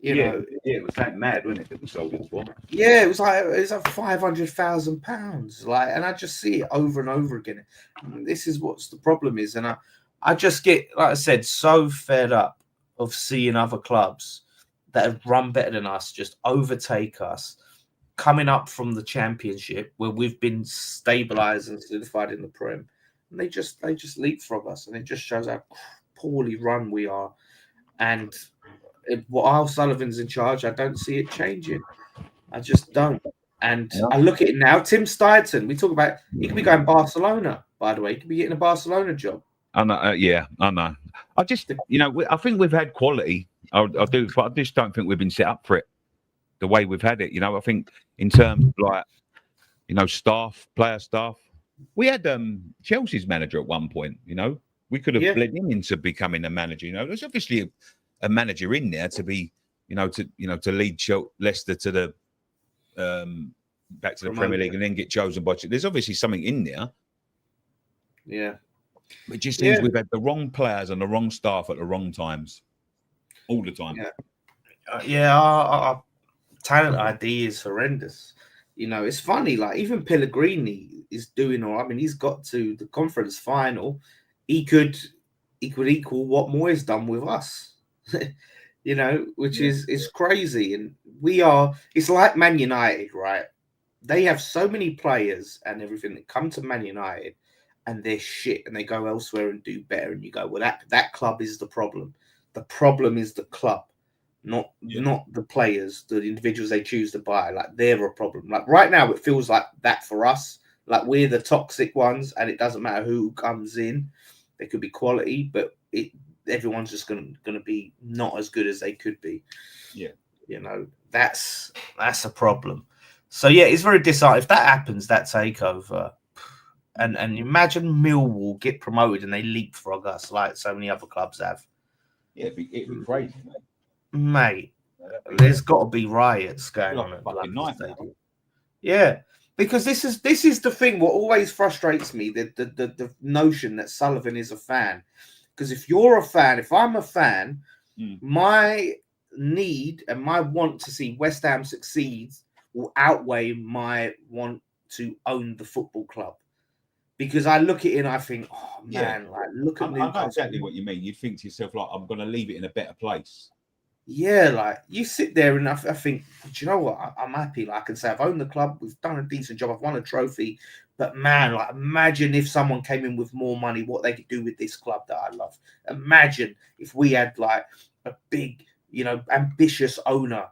It was that mad, wasn't it? That we sold it for.
Yeah, it was like £500,000. Like, and I just see it over and over again. And this is what's the problem is, and I just get, like I said, so fed up of seeing other clubs that have run better than us just overtake us, coming up from the Championship where we've been stabilised and solidified in the Prem, and they just leapfrog us, and it just shows how poorly run we are. And while Sullivan's in charge, I don't see it changing. I just don't. And I look at it now. Tim Steidton, we talk about, he could be going Barcelona, by the way. He could be getting a Barcelona job.
I know. I know. I just, I think we've had quality. I do, but I just don't think we've been set up for it the way we've had it. I think in terms of like, staff, player staff, we had Chelsea's manager at one point. We could have bled him into becoming a manager. There's obviously a manager in there to be, to lead Leicester to the back to the Premier League and then get chosen by. There's obviously something in there.
Yeah.
It just seems we've had the wrong players and the wrong staff at the wrong times, all the time.
Our talent ID is horrendous. It's funny. Like even Pellegrini is doing all right. I mean, he's got to the conference final. He could equal what Moyes done with us. Which is crazy. And it's like Man United, right? They have so many players and everything that come to Man United and they're shit and they go elsewhere and do better. And you go, well, that club is the problem. The problem is the club, not the players, the individuals they choose to buy. Like they're a problem. Like right now, it feels like that for us. Like we're the toxic ones and it doesn't matter who comes in. They could be quality, but everyone's just going to be not as good as they could be.
Yeah.
That's a problem. So, it's very disheartening. If that happens, that takeover, and imagine Millwall get promoted and they leapfrog us like so many other clubs have.
Yeah, it'd be crazy,
mate. There's got to be riots going on at London Stadium. Yeah, because this is the thing. What always frustrates me, the notion that Sullivan is a fan. Because if you're a fan, if I'm a fan, my need and my want to see West Ham succeed will outweigh my want to own the football club. Because I look at it and I think, oh man, like look at Newcastle.
I know exactly what you mean. You'd think to yourself, like, I'm going to leave it in a better place.
Yeah, like you sit there and I think, do you know what? I'm happy. Like I can say I've owned the club. We've done a decent job. I've won a trophy. But man, like imagine if someone came in with more money, what they could do with this club that I love. Imagine if we had like a big, ambitious owner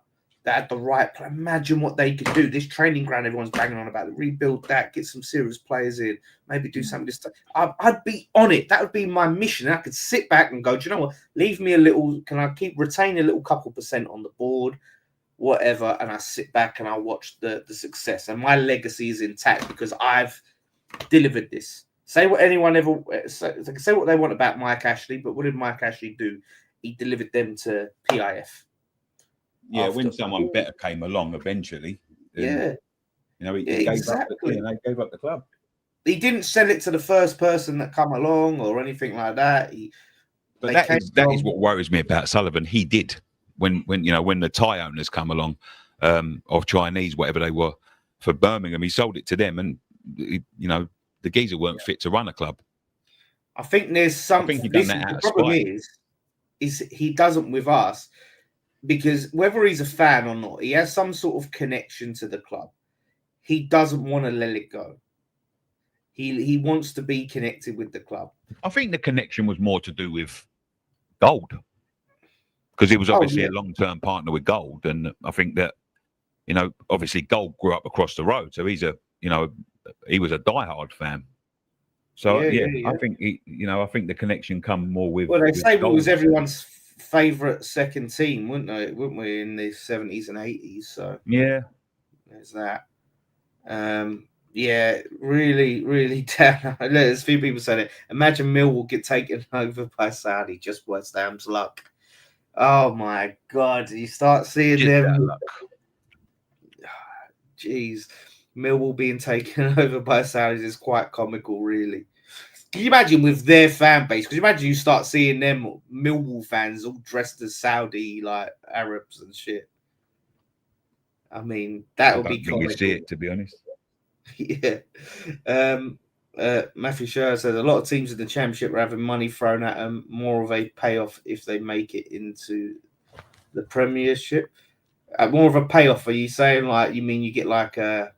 that had the right plan. Imagine what they could do. This training ground everyone's banging on about, rebuild that, get some serious players in, maybe do something. I'd be on it. That would be my mission. And I could sit back and go, do you know what? Leave me a little. Can I retain a little couple percent on the board, whatever? And I sit back and I watch the success. And my legacy is intact because I've delivered this. Say what anyone ever say what they want about Mike Ashley, but what did Mike Ashley do? He delivered them to PIF.
Yeah, when someone better came along eventually.
He
gave up the club.
He didn't sell it to the first person that come along or anything like that.
That is what worries me about Sullivan. He did when the Thai owners come along, of Chinese, whatever they were, for Birmingham, he sold it to them, and the geezer weren't fit to run a club.
I think there's something. The problem is he doesn't with us. Because whether he's a fan or not, he has some sort of connection to the club. He doesn't want to let it go. He wants to be connected with the club.
I think the connection was more to do with Gold. Because he was obviously a long-term partner with Gold. And I think that, obviously Gold grew up across the road. So he was a diehard fan. So, I think, I think the connection come more with...
Well, they say it was everyone's favourite second team, wouldn't we, in the 70s and 80s? So there's that. Really, really down. There's a few people saying it. Imagine Millwall get taken over by Saudi, just West Ham's luck. Oh my God! You start seeing just them. Jeez, Millwall being taken over by Saudis is quite comical, really. Can you imagine with their fan base? Because imagine you start seeing them Millwall fans all dressed as Saudi like Arabs and shit. I mean, that would be comical.
You see it, to be honest.
Yeah. Matthew Sher says a lot of teams in the Championship are having money thrown at them. More of a payoff if they make it into the Premiership. More of a payoff. Are you saying like you mean you get like a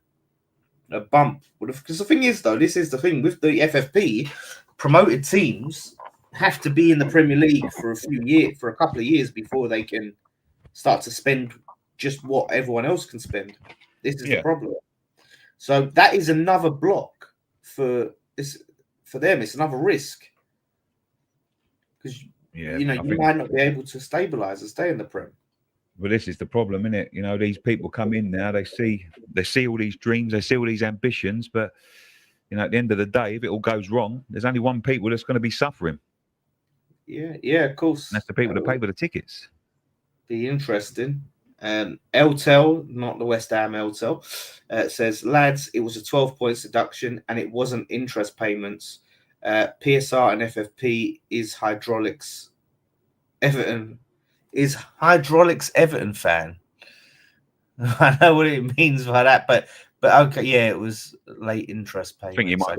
bump? Because the thing is, though, this is the thing with the FFP, promoted teams have to be in the Premier League for a couple of years before they can start to spend just what everyone else can spend. This is the problem. So that is another block for them. It's another risk because you might not be able to stabilize and stay in the Prem.
Well, this is the problem, isn't it? These people come in now, they see all these dreams, they see all these ambitions, but at the end of the day, if it all goes wrong, there's only one people that's going to be suffering.
Yeah, of course.
And that's the people that pay for the tickets.
Be interesting. Eltel, not the West Ham Eltel, says, lads, it was a 12 points deduction and it wasn't interest payments. PSR and FFP is hydraulics. Everton fan. I know what it means by that, but okay, yeah, it was late interest payments.
I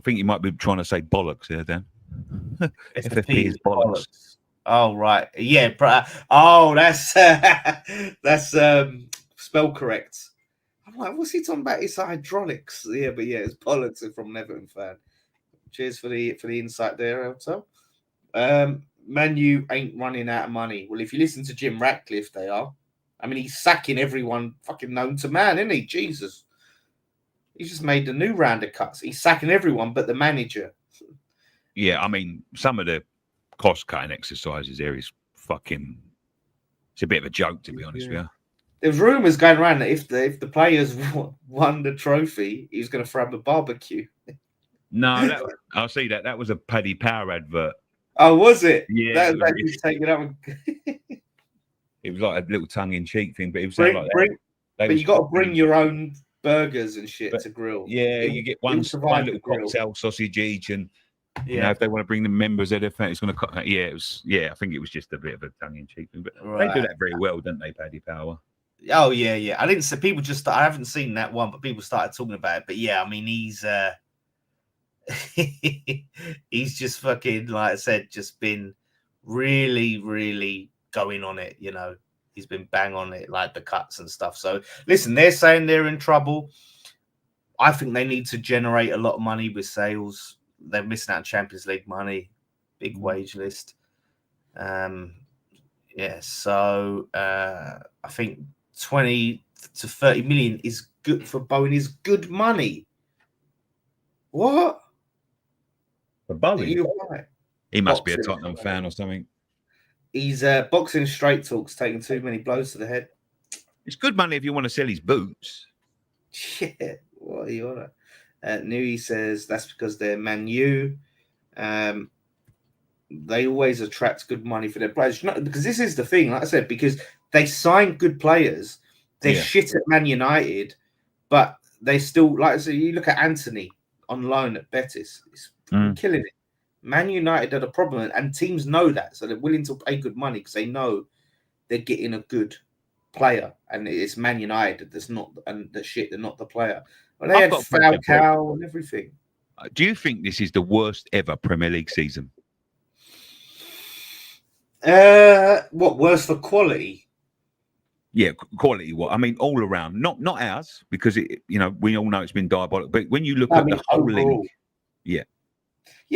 think you might be trying to say bollocks here, Dan.
FFP is bollocks. Oh right, yeah. Oh, that's spell correct. I'm like, what's he talking about? It's hydraulics. Yeah, but yeah, it's bollocks from an Everton fan. Cheers for the insight there, Elto. Man U ain't running out of money. Well, if you listen to Jim Ratcliffe, they are. I mean, he's sacking everyone fucking known to man, isn't he? Jesus. He's just made the new round of cuts. He's sacking everyone but the manager.
Yeah, I mean, some of the cost-cutting exercises there is fucking... It's a bit of a joke, to be honest with you.
There's rumours going around that if the players won the trophy, he was going to throw up a barbecue.
No, I'll see that. That was a Paddy Power advert.
Oh, was it?
Yeah.
That was taken up.
It was like a little tongue-in-cheek thing, but it was like that.
But you got to bring your own burgers and shit to grill.
Yeah, you get one little cocktail sausage each, and you know, if they want to bring the members of their family, it's going to cut. Yeah, I think it was just a bit of a tongue-in-cheek thing, but they do that very well, don't they, Paddy Power?
Oh yeah. I didn't say people just. I haven't seen that one, but people started talking about it. But yeah, I mean, he's he's just fucking, like I said, just been really, really going on it. You know, he's been bang on it, like the cuts and stuff. So listen, they're saying they're in trouble. I think they need to generate a lot of money with sales. They're missing out on Champions League money, big wage list. So I think 20 to 30 million is good for Bowen, is good money. What?
For Bowen? He must be a Tottenham fan or something.
He's boxing straight talks, taking too many blows to the head.
It's good money if you want to sell his boots.
Yeah, what do you want to? Nui says that's because they're Man U. They always attract good money for their players. Because this is the thing, like I said, because they sign good players. They're shit at Man United, but they still, like I said, you look at Anthony on loan at Betis. He's killing it. Man United are the problem, and teams know that, so they're willing to pay good money because they know they're getting a good player, and it's Man United that's not, and the shit, they're not the player. Well, they had Falcao and everything.
Do you think this is the worst ever Premier League season?
What, worse for quality?
Yeah, quality. What I mean, all around, not ours, because we all know it's been diabolical. But when you look at the whole league,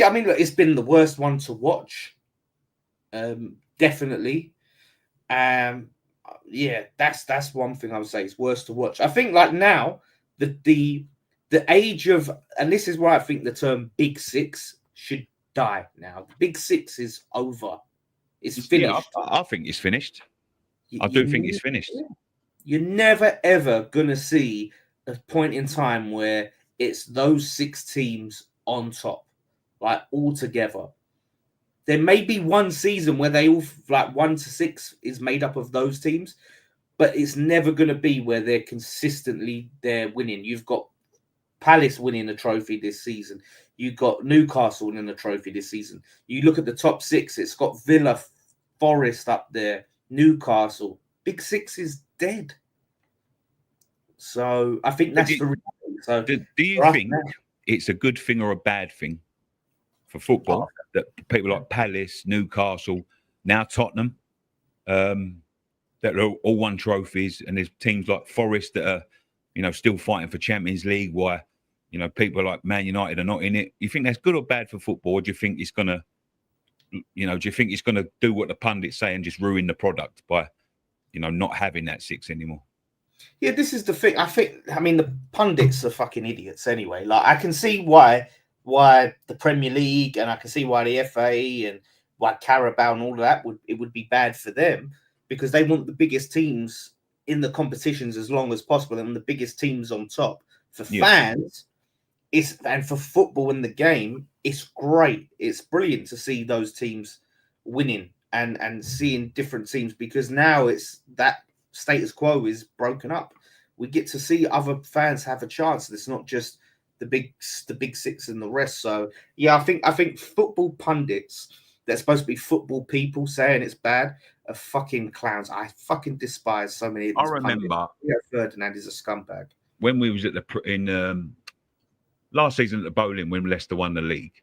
I mean, look, it's been the worst one to watch. Definitely. That's one thing I would say is worse to watch. I think like now the age of, and this is why I think the term Big Six should die now. The Big Six is over. It's finished.
Yeah, I think it's finished. I do think it's finished.
You're never ever gonna see a point in time where it's those 6 teams on top, like all together. There may be one season where they all, like 1 to 6 is made up of those teams, but it's never going to be where they're consistently there winning. You've got Palace winning a trophy this season. You've got Newcastle winning a trophy this season. You look at the top 6, it's got Villa, Forest up there, Newcastle. Big Six is dead. So I think that's the reality. So
do you think it's a good thing or a bad thing for football that people like Palace, Newcastle, now Tottenham, that are all won trophies, and there's teams like Forest that are, still fighting for Champions League, why, people like Man United are not in it? You think that's good or bad for football? Or do you think it's gonna, do you think it's gonna do what the pundits say and just ruin the product by, not having that 6 anymore?
Yeah, this is the thing. I mean, the pundits are fucking idiots anyway. Like, I can see why the Premier League, and I can see why the FA and why Carabao and all of that would be bad for them, because they want the biggest teams in the competitions as long as possible and the biggest teams on top. For fans, and for football in the game, it's great. It's brilliant to see those teams winning and seeing different teams, because now it's that status quo is broken up. We get to see other fans have a chance. It's not just the big six and the rest. So yeah, I think football pundits they're supposed to be football people saying it's bad are fucking clowns. I fucking despise so many of these
remember
pundits. Yeah, Ferdinand is a scumbag.
When we was at last season at the bowling when Leicester won the league,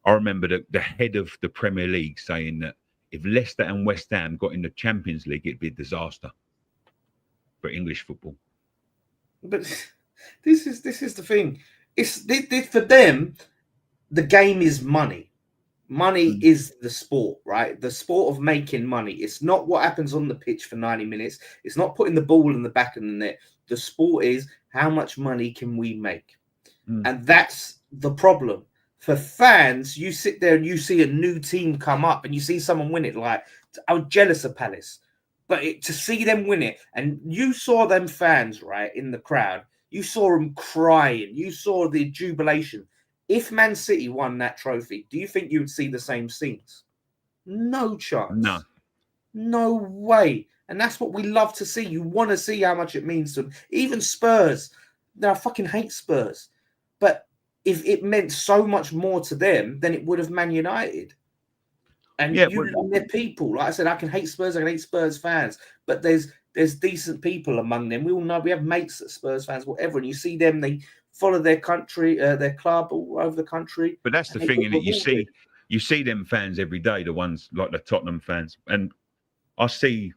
I remember the head of the Premier League saying that if Leicester and West Ham got in the Champions League, it'd be a disaster for English football.
But this is the thing. It's for them. The game is money. Money is the sport, right? The sport of making money. It's not what happens on the pitch for 90 minutes. It's not putting the ball in the back of the net. The sport is how much money can we make? And that's the problem. For fans, you sit there and you see a new team come up and you see someone win it. Like, I was jealous of Palace. But to see them win it, and you saw them fans, right, in the crowd, you saw them crying. You saw the jubilation. If Man City won that trophy, do you think you would see the same scenes? No chance. No way. And that's what we love to see. You want to see how much it means to them. Even Spurs. Now, I fucking hate Spurs. But if it meant so much more to them than it would have Man United. And they're people. Like I said, I can hate Spurs. I can hate Spurs fans. But there's decent people among them. We all know we have mates that Spurs fans, whatever. And you see them, they follow their country, their club all over the country.
But that's the thing, innit? You see them fans every day, the ones like the Tottenham fans. And I see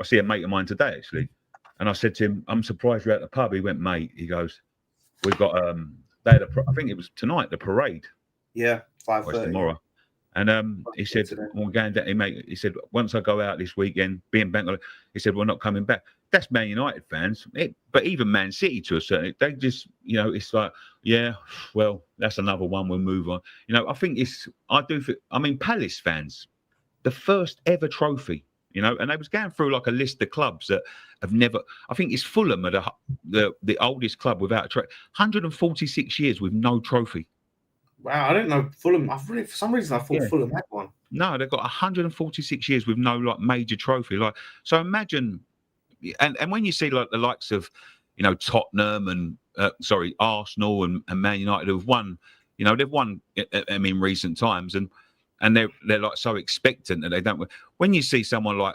a mate of mine today, actually. And I said to him, I'm surprised you're at the pub. He went, mate, he goes, we've got, they had I think it was tonight, the parade.
Yeah, 5:30.
Tomorrow. And he said, we're going down. He said, once I go out this weekend, being bank holiday, he said, we're not coming back. That's Man United fans. But even Man City to a certain, they just, it's like, yeah, well, that's another one. We'll move on. I think Palace fans, the first ever trophy, and they was going through like a list of clubs that have never, I think it's Fulham are the oldest club without a trophy. 146 years with no trophy.
Wow, I don't know Fulham. For some reason, I thought Fulham had one.
No, they've got 146 years with no like major trophy. Like, so imagine, and when you see like the likes of, Tottenham and Arsenal and Man United who've won, they've won in recent times, and they're like so expectant that they don't. When you see someone like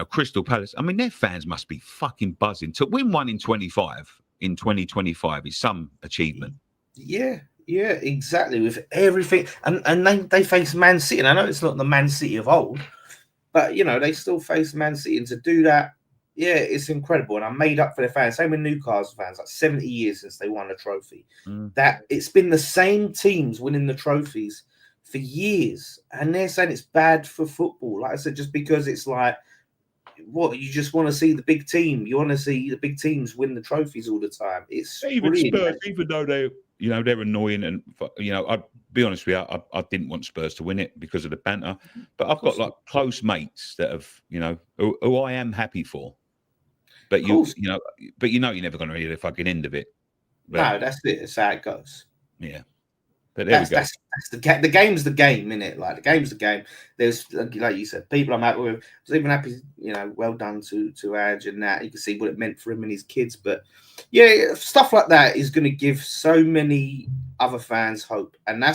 Crystal Palace, I mean their fans must be fucking buzzing. To win one in 2025 is some achievement.
Yeah, exactly. With everything, and they face Man City, and I know it's not the Man City of old, but they still face Man City, and to do that, yeah, it's incredible. And I'm made up for their fans. Same with Newcastle fans, like 70 years since they won a trophy. That it's been the same teams winning the trophies for years, and they're saying it's bad for football. Like I said, just because it's like, what, you just want to see the big team, you want to see the big teams win the trophies all the time. It's
even Spurs, even though they're annoying, and I'd be honest with you, I didn't want Spurs to win it because of the banter. But I've got like close mates that have, who I am happy for. But you're never going to hear the fucking end of it. But,
no, that's it. That's how it goes.
Yeah. But there we go.
That's the game's the game, innit? Like the game's the game. There's, like you said, people I'm happy with. I was even happy, well done to Adge and that. You can see what it meant for him and his kids. But yeah, stuff like that is going to give so many other fans hope. And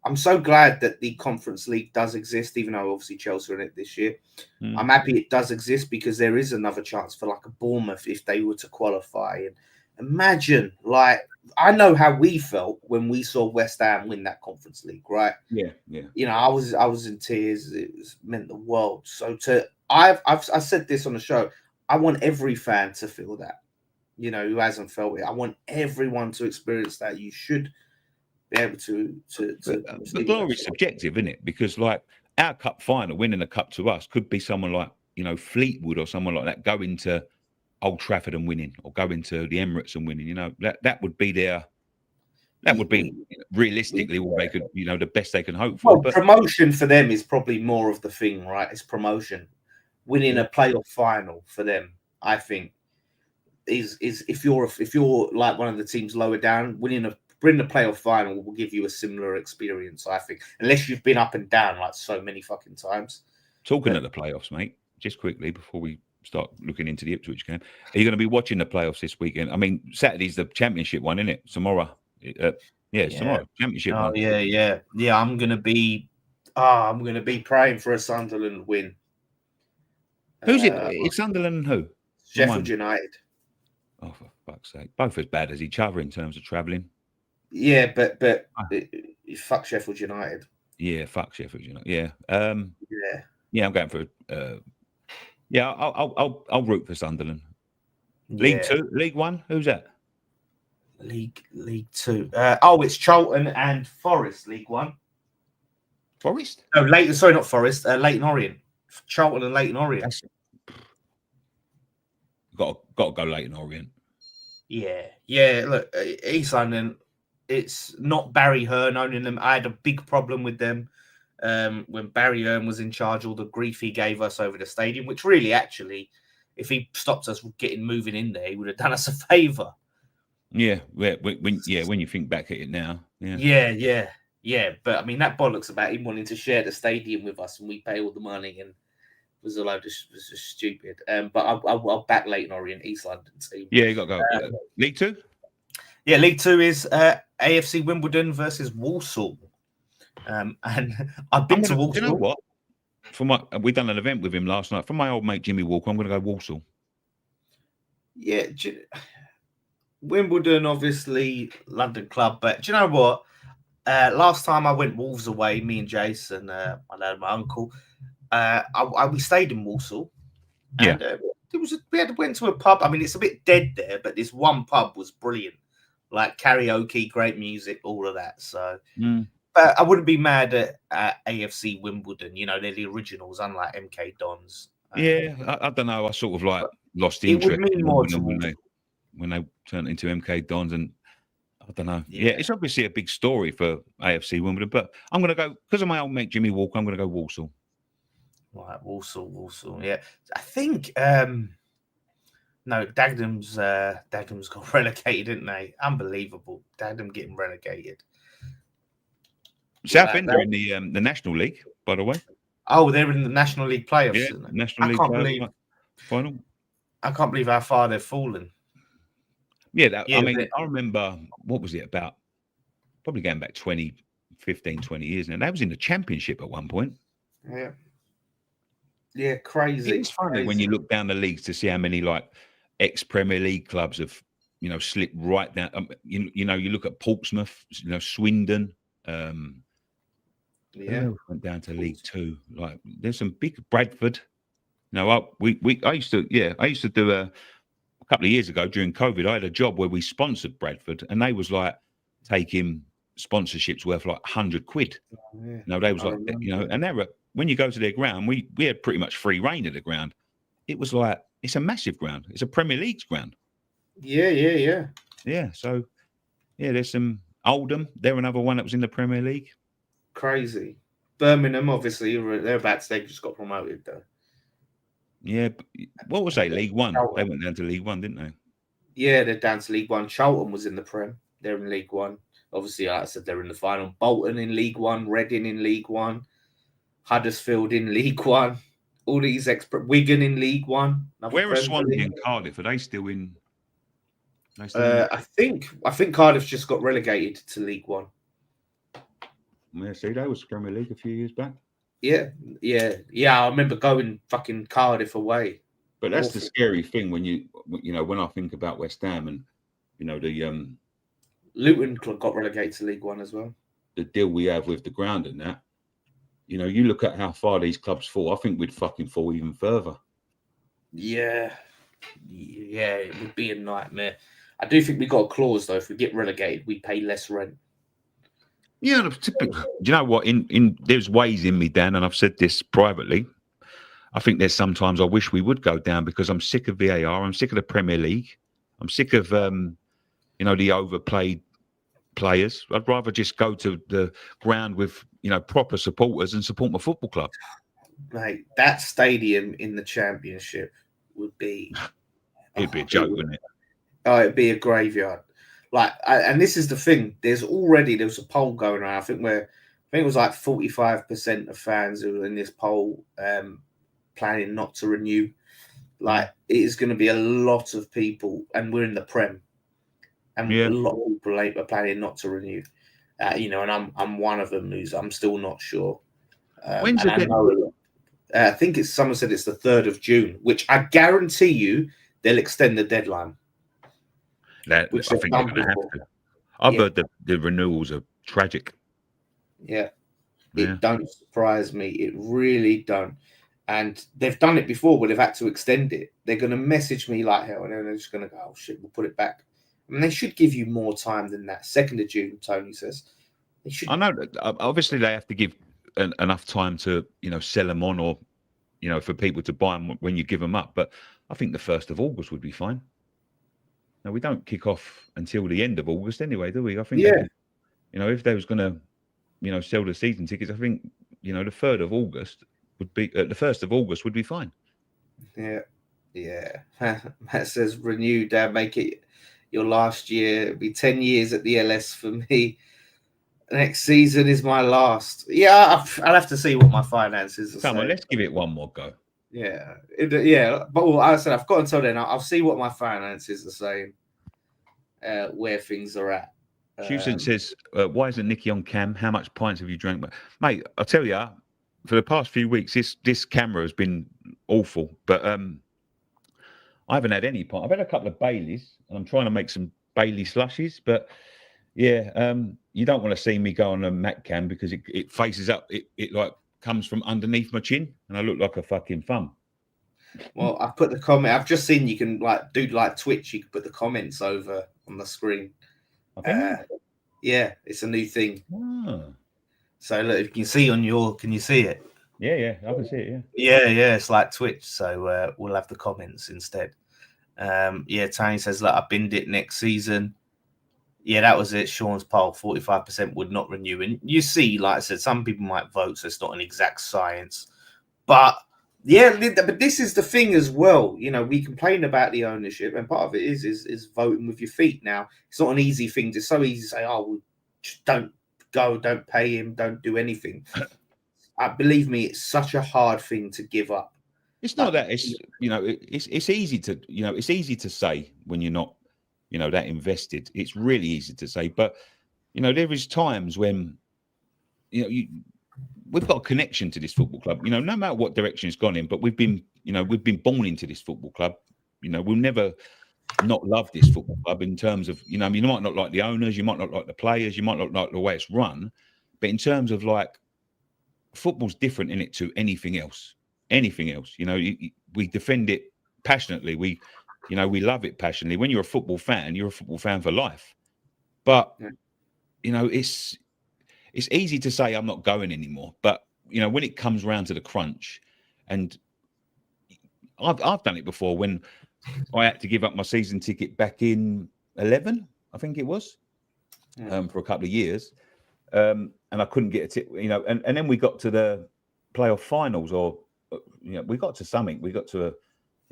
I'm so glad that the Conference League does exist, even though obviously Chelsea are in it this year. I'm happy it does exist because there is another chance for like a Bournemouth if they were to qualify. And imagine, like, I know how we felt when we saw West Ham win that Conference League, right?
Yeah.
I was in tears. It meant the world. So I said this on the show. I want every fan to feel that, who hasn't felt it. I want everyone to experience that. You should be able to
the glory is subjective, isn't it? Because like our cup final, winning the cup to us could be someone like Fleetwood or someone like that going to Old Trafford and winning, or going to the Emirates and winning. That would be realistically what they could, the best they can hope for.
Well, but promotion for them is probably more of the thing, right? It's promotion. Winning a playoff final for them, I think, is if you're like one of the teams lower down, winning the playoff final will give you a similar experience, I think, unless you've been up and down like so many fucking times.
Talking of the playoffs, mate, just quickly before we start looking into the Ipswich game. Are you going to be watching the playoffs this weekend? I mean, Saturday's the championship one, isn't it? Tomorrow. Tomorrow. Championship one.
Yeah. I'm going to be praying for a Sunderland win.
Who's it? It's Sunderland and who?
Sheffield United.
Oh, for fuck's sake. Both as bad as each other in terms of travelling.
Yeah, but fuck Sheffield United.
Yeah, fuck Sheffield United. Yeah.
Yeah,
I'm going for I'll root for Sunderland. League Two, League One. Who's that?
League Two. It's Charlton and Forest. League One.
Forest?
No, Leighton. Sorry, not Forest. Leighton Orient. Charlton and Leighton Orient.
Got to go Leighton Orient.
Yeah. Look, East London. It's not Barry Hearn owning them. I had a big problem with them when Barry Hearn was in charge. All the grief he gave us over the stadium, which really, actually, if he stopped us moving in there, he would have done us a favour.
Yeah, when you think back at it now,
yeah. But I mean, that bollocks about him wanting to share the stadium with us, and we pay all the money, and was a load of was just stupid. But I'll back Leighton Orient, East London team.
Yeah, you got to go. League Two.
Yeah, League Two is AFC Wimbledon versus Walsall. And I've been to Walsall.
Do you know what? We done an event with him last night. For my old mate Jimmy Walker, I'm going to go Walsall.
Yeah, Wimbledon, obviously London club, but do you know what? Last time I went Wolves away, me and Jason, my dad and my uncle, we stayed in Walsall. And, we went to a pub. I mean, it's a bit dead there, but this one pub was brilliant. Like karaoke, great music, all of that. So, but I wouldn't be mad at AFC Wimbledon. You know, they're the originals, unlike MK Dons.
I don't know. I sort of like lost interest.
It would mean more to
when they turned into MK Dons, and I don't know. Yeah, it's obviously a big story for AFC Wimbledon, but I'm going to go because of my old mate Jimmy Walker. I'm going to go Walsall.
Right, Walsall. Yeah, I think. No, Dagenham's got relegated, didn't they? Unbelievable. Dagenham getting relegated.
Southend are in the National League, by the way.
Oh, they're in the National League playoffs.
Yeah, National League final. I
can't believe how far they've fallen.
Yeah, I remember, what was it about? Probably going back 20 years now. They was in the Championship at one point.
Yeah. Yeah, crazy.
It's funny when you look down the leagues to see how many like ex-Premier League clubs have, slipped right down. You look at Portsmouth, Swindon. Went down to League Two. Like there's some big Bradford. I used to do a couple of years ago during COVID. I had a job where we sponsored Bradford, and they was like taking sponsorships worth like £100. They was like, and they were, when you go to their ground, we had pretty much free reign of the ground. It was like, it's a massive ground. It's a Premier League's ground.
Yeah.
Yeah. So, there's some Oldham. They're another one that was in the Premier League.
Crazy. Birmingham, obviously, they're about to. They just got promoted though.
Yeah. What was they? League One. Charlton. They went down to League One, didn't they?
Yeah, they're down to League One. Charlton was in the Prem. They're in League One. Obviously, like I said, they're in the final. Bolton in League One. Reading in League One. Huddersfield in League One. All these Wigan in League One.
Where are Swansea and Cardiff? Are they still in?
I think Cardiff just got relegated to League One.
Yeah, see, they was Premier League a few years back.
Yeah. I remember going fucking Cardiff away.
But that's the scary thing when when I think about West Ham and the
Luton got relegated to League One as well.
The deal we have with the ground and that. You look at how far these clubs fall. I think we'd fucking fall even further. Yeah,
it would be a nightmare. I do think we got a clause though. If we get relegated, we pay less rent.
Yeah, typically. Do you know what? In there's ways in me, Dan, and I've said this privately. I think there's sometimes I wish we would go down because I'm sick of VAR. I'm sick of the Premier League. I'm sick of the overplayed players. I'd rather just go to the ground with proper supporters and support my football club.
Mate, that stadium in the Championship would be
it'd be a joke, wouldn't it?
Oh, it'd be a graveyard. And this is the thing. There was a poll going around. I think it was like 45% of fans who were in this poll planning not to renew. Like it is going to be a lot of people, and we're in the Prem, and a lot of people are planning not to renew. And I'm one of them who's I'm still not sure.
When's
and
the deadline?
I think someone said it's the 3rd of June, which I guarantee you they'll extend the deadline.
I think they're going to have to. I've heard the renewals are tragic.
Yeah. It don't surprise me. It really don't. And they've done it before where they've had to extend it. They're going to message me like hell, and then they're just going to go, oh, shit, we'll put it back. I mean, they should give you more time than that. 2nd of June, Tony says. They should.
I know. Obviously, they have to give enough time to, sell them on or, for people to buy them when you give them up. But I think the 1st of August would be fine. Now, we don't kick off until the end of August anyway, do we? I think, if they was going to, sell the season tickets, I think, the 3rd of August would be the 1st of August would be fine.
Yeah. Matt says renew, Dad, make it your last year. It'll be 10 years at the LS for me. Next season is my last. Yeah, I'll have to see what my finances are.
Come on, let's give it one more go.
Yeah. But I said I've got until then. I'll see what my finances are saying, where things are at.
Houston says, why isn't Nicky on cam? How much pints have you drank? Mate, I'll tell you, for the past few weeks, this camera has been awful. But I haven't had any pint. I've had a couple of Baileys, and I'm trying to make some Bailey slushies. But yeah, you don't want to see me go on a Mac cam because it faces up. It like comes from underneath my chin, and I look like a fucking thumb.
Well, I've put the comment. I've just seen you can do like Twitch. You can put the comments over on the screen. Yeah, it's a new thing.
Oh. So
look, if you can see can you see it?
Yeah, I can see it.
Yeah, it's like Twitch. So we'll have the comments instead. Tony says, look, I binned it next season. Yeah, that was it. Sean's poll, 45% would not renew. And you see, like I said, some people might vote, so it's not an exact science. But but this is the thing as well. We complain about the ownership, and part of it is voting with your feet. Now, it's not an easy thing. It's so easy to say, oh, well, just don't go, don't pay him, don't do anything. Believe me, it's such a hard thing to give up.
It's not that. It's it's easy to it's easy to say when you're not that invested. It's really easy to say, but there is times when we've got a connection to this football club. No matter what direction it's gone in, but we've been born into this football club. We'll never not love this football club in terms of you might not like the owners, you might not like the players, you might not like the way it's run, but in terms of like football's different in it to anything else. We defend it passionately. We love it passionately. When you're a football fan, you're a football fan for life. But it's easy to say I'm not going anymore. But when it comes round to the crunch, and I've done it before when I had to give up my season ticket back in 2011, I think it was, for a couple of years, and I couldn't get a ticket. And then we got to the playoff finals, or we got to something. We got to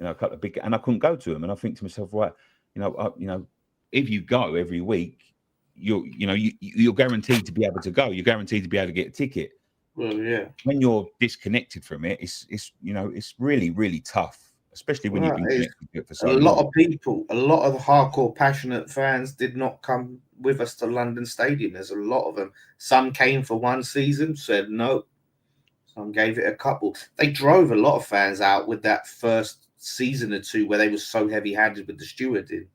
a couple of big, and I couldn't go to them. And I think to myself, right, if you go every week, you're guaranteed to be able to go. You're guaranteed to be able to get a ticket.
Well, yeah.
When you're disconnected from it, it's really, really tough, especially when you've been connected to it for so long.
A lot of people, a lot of hardcore, passionate fans did not come with us to London Stadium. There's a lot of them. Some came for one season, said no. Some gave it a couple. They drove a lot of fans out with that first season or two where they were so heavy-handed with the stewarding,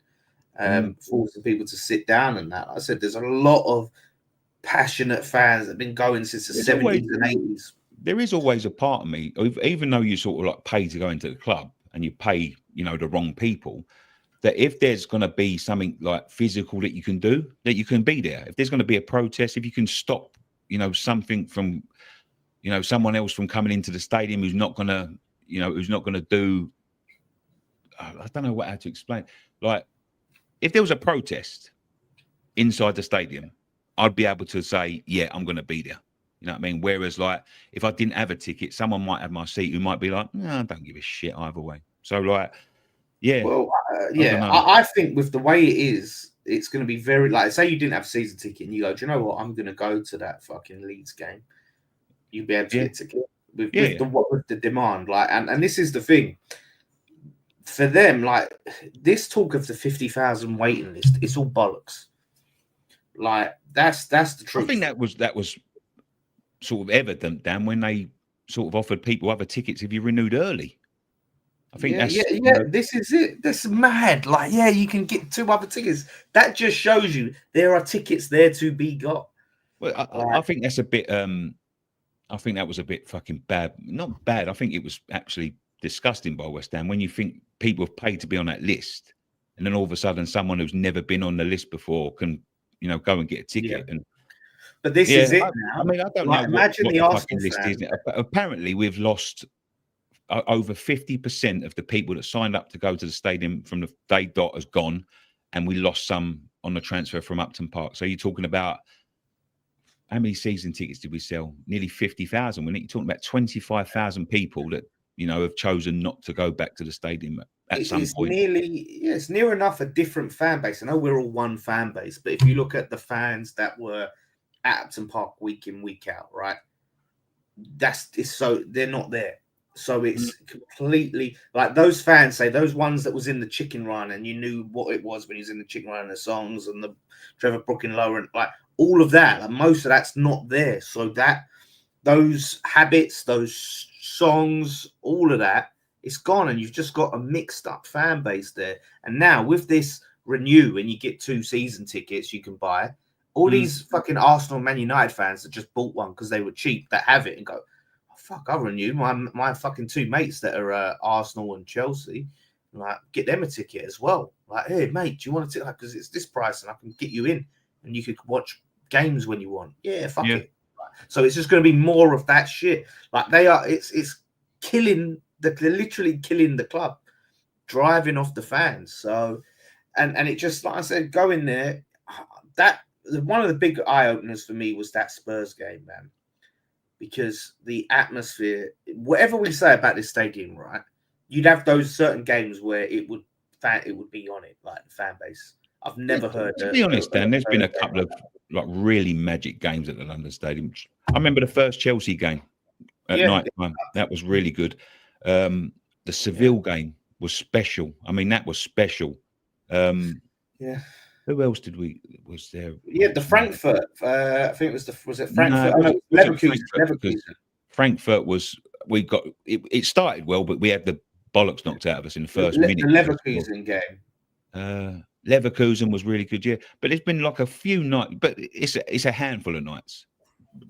forcing people to sit down and that. Like I said, there's a lot of passionate fans that have been going since the 70s and 80s.
There is always a part of me, even though you sort of like pay to go into the club and you pay, the wrong people, that if there's going to be something like physical that you can do, that you can be there. If there's going to be a protest, if you can stop, something from, someone else from coming into the stadium who's not going to do, I don't know how to explain. Like, if there was a protest inside the stadium, I'd be able to say, yeah, I'm going to be there. You know what I mean? Whereas, like, if I didn't have a ticket, someone might have my seat who might be like, no, I don't give a shit either way. So, like, yeah.
Well, I think with the way it is, it's going to be very, like, say you didn't have a season ticket and you go, do you know what? I'm going to go to that fucking Leeds game. You'll be able to get a ticket with the demand. Like, and this is the thing. for them, like this talk of the 50,000 waiting list, it's all bollocks. Like that's the truth.
I think that was sort of evident, Dan, when they sort of offered people other tickets if you renewed early. I think
This is it. That's mad. Like, yeah, you can get 2 other tickets. That just shows you there are tickets there to be got.
Well, I think that's a bit. I think that was a bit fucking bad. Not bad. I think it was actually disgusting by West Ham when you think people have paid to be on that list, and then all of a sudden someone who's never been on the list before can, go and get a ticket.
Yeah.
And
but this is it now.
I mean, I don't know.
Imagine
what
the
fucking
Arsenal
list is. Apparently, we've lost over 50% of the people that signed up to go to the stadium from the day dot has gone, and we lost some on the transfer from Upton Park. So you're talking about how many season tickets did we sell? Nearly 50,000. You're talking about 25,000 people that have chosen not to go back to the stadium at some point.
It's near enough a different fan base. I know we're all one fan base, but if you look at the fans that were at Upton Park week in, week out, right? So they're not there. So it's completely like those fans say, those ones that was in the chicken run and you knew what it was when he was in the chicken run and the songs and the Trevor Brooking Lower and like all of that, like most of that's not there. So that those habits, those songs, all of that, it's gone, and you've just got a mixed up fan base there. And now with this renew and you get 2 season tickets you can buy, all these fucking Arsenal, Man United fans that just bought one because they were cheap that have it and go, fuck, I'll renew my fucking 2 mates that are Arsenal and Chelsea. Like, get them a ticket as well. Like, hey, mate, do you want a ticket? Because it's this price and I can get you in and you could watch games when you want. Yeah, fuck it. So it's just going to be more of that shit. Like it's killing they're literally killing the club, driving off the fans. So, and it just, like I said, going there, that one of the big eye openers for me was that Spurs game, man. Because the atmosphere, whatever we say about this stadium, right? You'd have those certain games where it would be on it, like the fan base. I've never heard.
To be honest, Dan, there's been a couple of like really magic games at the London Stadium. I remember the first Chelsea game at night time. That was really good. The Seville game was special. I mean, that was special. Who else was there?
Yeah, the Frankfurt. I think it was it Frankfurt? No, Leverkusen.
Frankfurt was. We got it started well, but we had the bollocks knocked out of us in the first minute.
The Leverkusen game.
Leverkusen was really good, yeah. But it's been like a few nights, but it's a handful of nights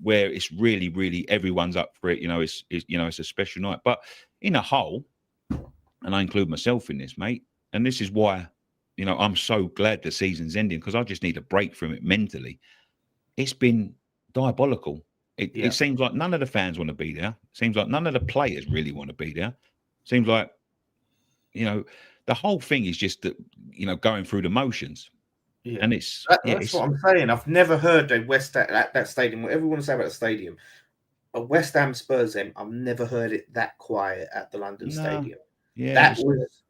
where it's really, really everyone's up for it. It's a special night. But in a whole, and I include myself in this, mate, and this is why. I'm so glad the season's ending because I just need a break from it mentally. It's been diabolical. It seems like none of the fans want to be there. It seems like none of the players really want to be there. It seems like, the whole thing is just that, going through the motions. Yeah. And that's
what I'm saying. I've never heard a that stadium, whatever you want to say about the stadium, a West Ham Spurs game, I've never heard it that quiet at the London Stadium. Yeah, that was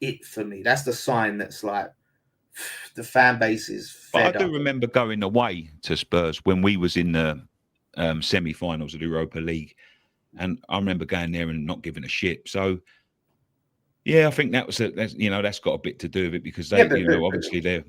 it for me. That's the sign that's like the fan base is fed
up. I do remember going away to Spurs when we was in the semi-finals of the Europa League, and I remember going there and not giving a shit. So yeah, I think that's got a bit to do with it because they obviously they're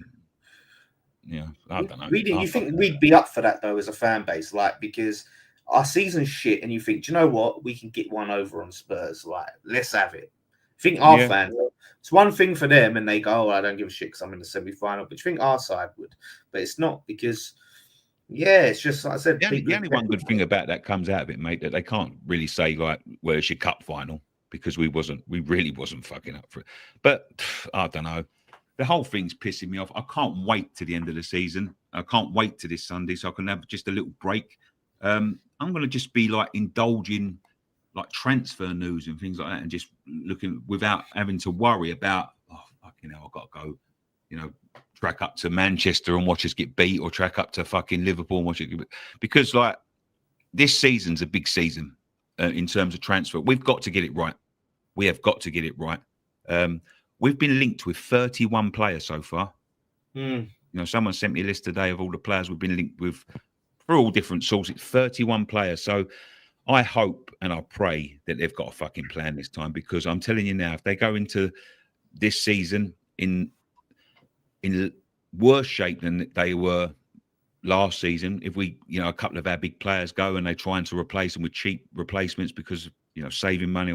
I don't know.
You think we'd be up for that though as a fan base, like because our season's shit, and you think, do you know what, we can get one over on Spurs, like let's have it. I think our fans, it's one thing for them, and they go, I don't give a shit because I'm in the semi-final. But you think our side would, but it's not because, it's just like I said.
The only one good thing about that comes out of it, mate, that they can't really say like, "Where's your cup final?" Because we really wasn't fucking up for it. But I don't know. The whole thing's pissing me off. I can't wait to the end of the season. I can't wait to this Sunday so I can have just a little break. I'm going to just be like indulging like transfer news and things like that and just looking without having to worry about, fucking hell, I've got to go, track up to Manchester and watch us get beat or track up to fucking Liverpool and watch it get beat. Because like this season's a big season in terms of transfer. We've got to get it right. We have got to get it right. We've been linked with 31 players so far. Someone sent me a list today of all the players we've been linked with for all different sources, 31 players. So I hope and I pray that they've got a fucking plan this time because I'm telling you now, if they go into this season in worse shape than they were last season. If we, a couple of our big players go and they're trying to replace them with cheap replacements because, saving money,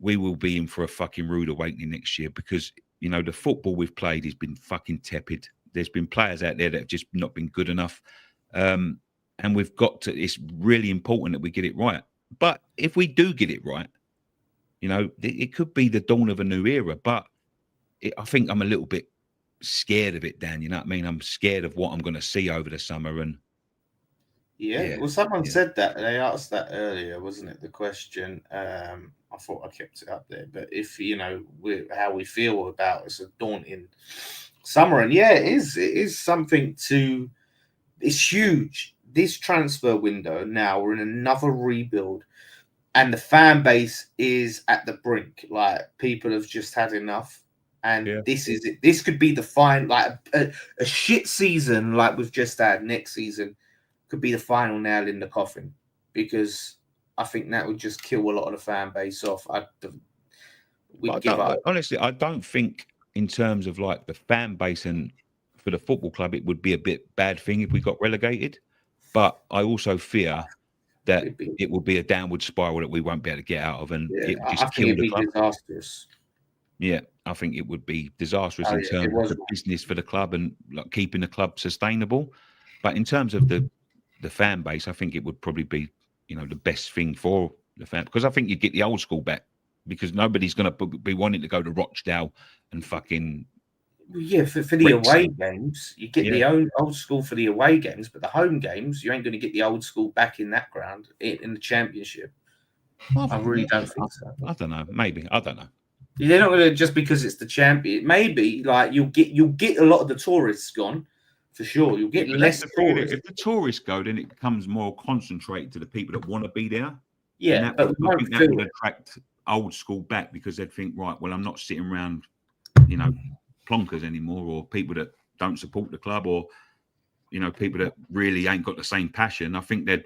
we will be in for a fucking rude awakening next year because, the football we've played has been fucking tepid. There's been players out there that have just not been good enough. And we've got to, it's really important that we get it right. But if we do get it right, it could be the dawn of a new era. But I think I'm a little bit scared of it, Dan. You know what I mean? I'm scared of what I'm going to see over the summer. And
well, someone said that. They asked that earlier, wasn't it? The question. I thought I kept it up there, but if how we feel about it's a daunting summer, and it is something to. It's huge. This transfer window now we're in another rebuild, and the fan base is at the brink. Like people have just had enough. And this is it. This could be the final, like a shit season, like we've just had next season, could be the final nail in the coffin, because I think that would just kill a lot of the fan base off. We'd give up.
Honestly, I don't think in terms of like the fan base and for the football club, it would be a bit bad thing if we got relegated. But I also fear that it will be a downward spiral that we won't be able to get out of, and it would just kill the club.
Disastrous.
Yeah, I think it would be disastrous in terms of the business for the club and like keeping the club sustainable. But in terms of the fan base, I think it would probably be, the best thing for the fan, because I think you'd get the old school back, because nobody's going to be wanting to go to Rochdale and fucking.
Yeah, for the away games, you get the old school for the away games, but the home games, you ain't going to get the old school back in that ground in the Championship. I really don't think so.
I don't know. Maybe. I don't know.
They're not going to, just because it's the champion. Maybe like you'll get a lot of the tourists gone, for sure. You'll get less tourists.
If the tourists go, then it becomes more concentrated to the people that want to be there.
Yeah,
but I think that would attract old school back, because they'd think, right, well, I'm not sitting around, plonkers anymore, or people that don't support the club, or people that really ain't got the same passion. I think that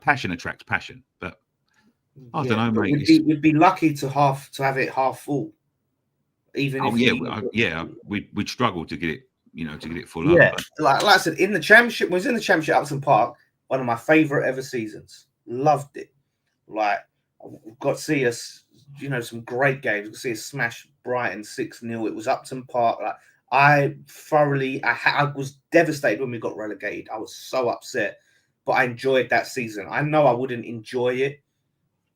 passion attracts passion, but. I don't know, mate.
We'd be lucky to have it half full, even if
we'd struggle to get it full up.
Yeah, like I said, in the Championship, was in the Championship at Upton Park, one of my favourite ever seasons. Loved it. Like, got to see us, some great games. Got to see us smash Brighton 6-0. It was Upton Park. Like, I was devastated when we got relegated. I was so upset, but I enjoyed that season. I know I wouldn't enjoy it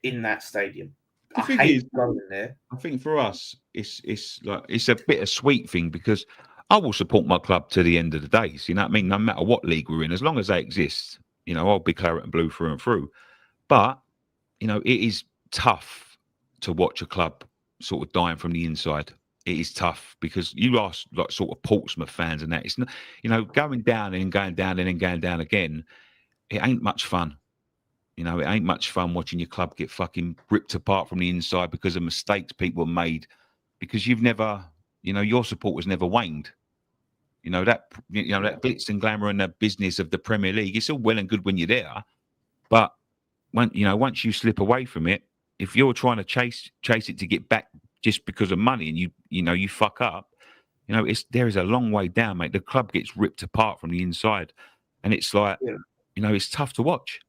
in that stadium. I hate going there.
I think for us, it's a bittersweet thing, because I will support my club to the end of the days. You know what I mean? No matter what league we're in, as long as they exist, I'll be claret and blue through and through. But it is tough to watch a club sort of dying from the inside. It is tough, because you ask like sort of Portsmouth fans and that, it's not, going down and going down and then going down again. It ain't much fun. It ain't much fun watching your club get fucking ripped apart from the inside because of mistakes people have made, because you've never, your support has never waned. That glitz and glamour and the business of the Premier League, it's all well and good when you're there, but once you slip away from it, if you're trying to chase it to get back just because of money, and you fuck up, there is a long way down, mate. The club gets ripped apart from the inside, and it's like, it's tough to watch.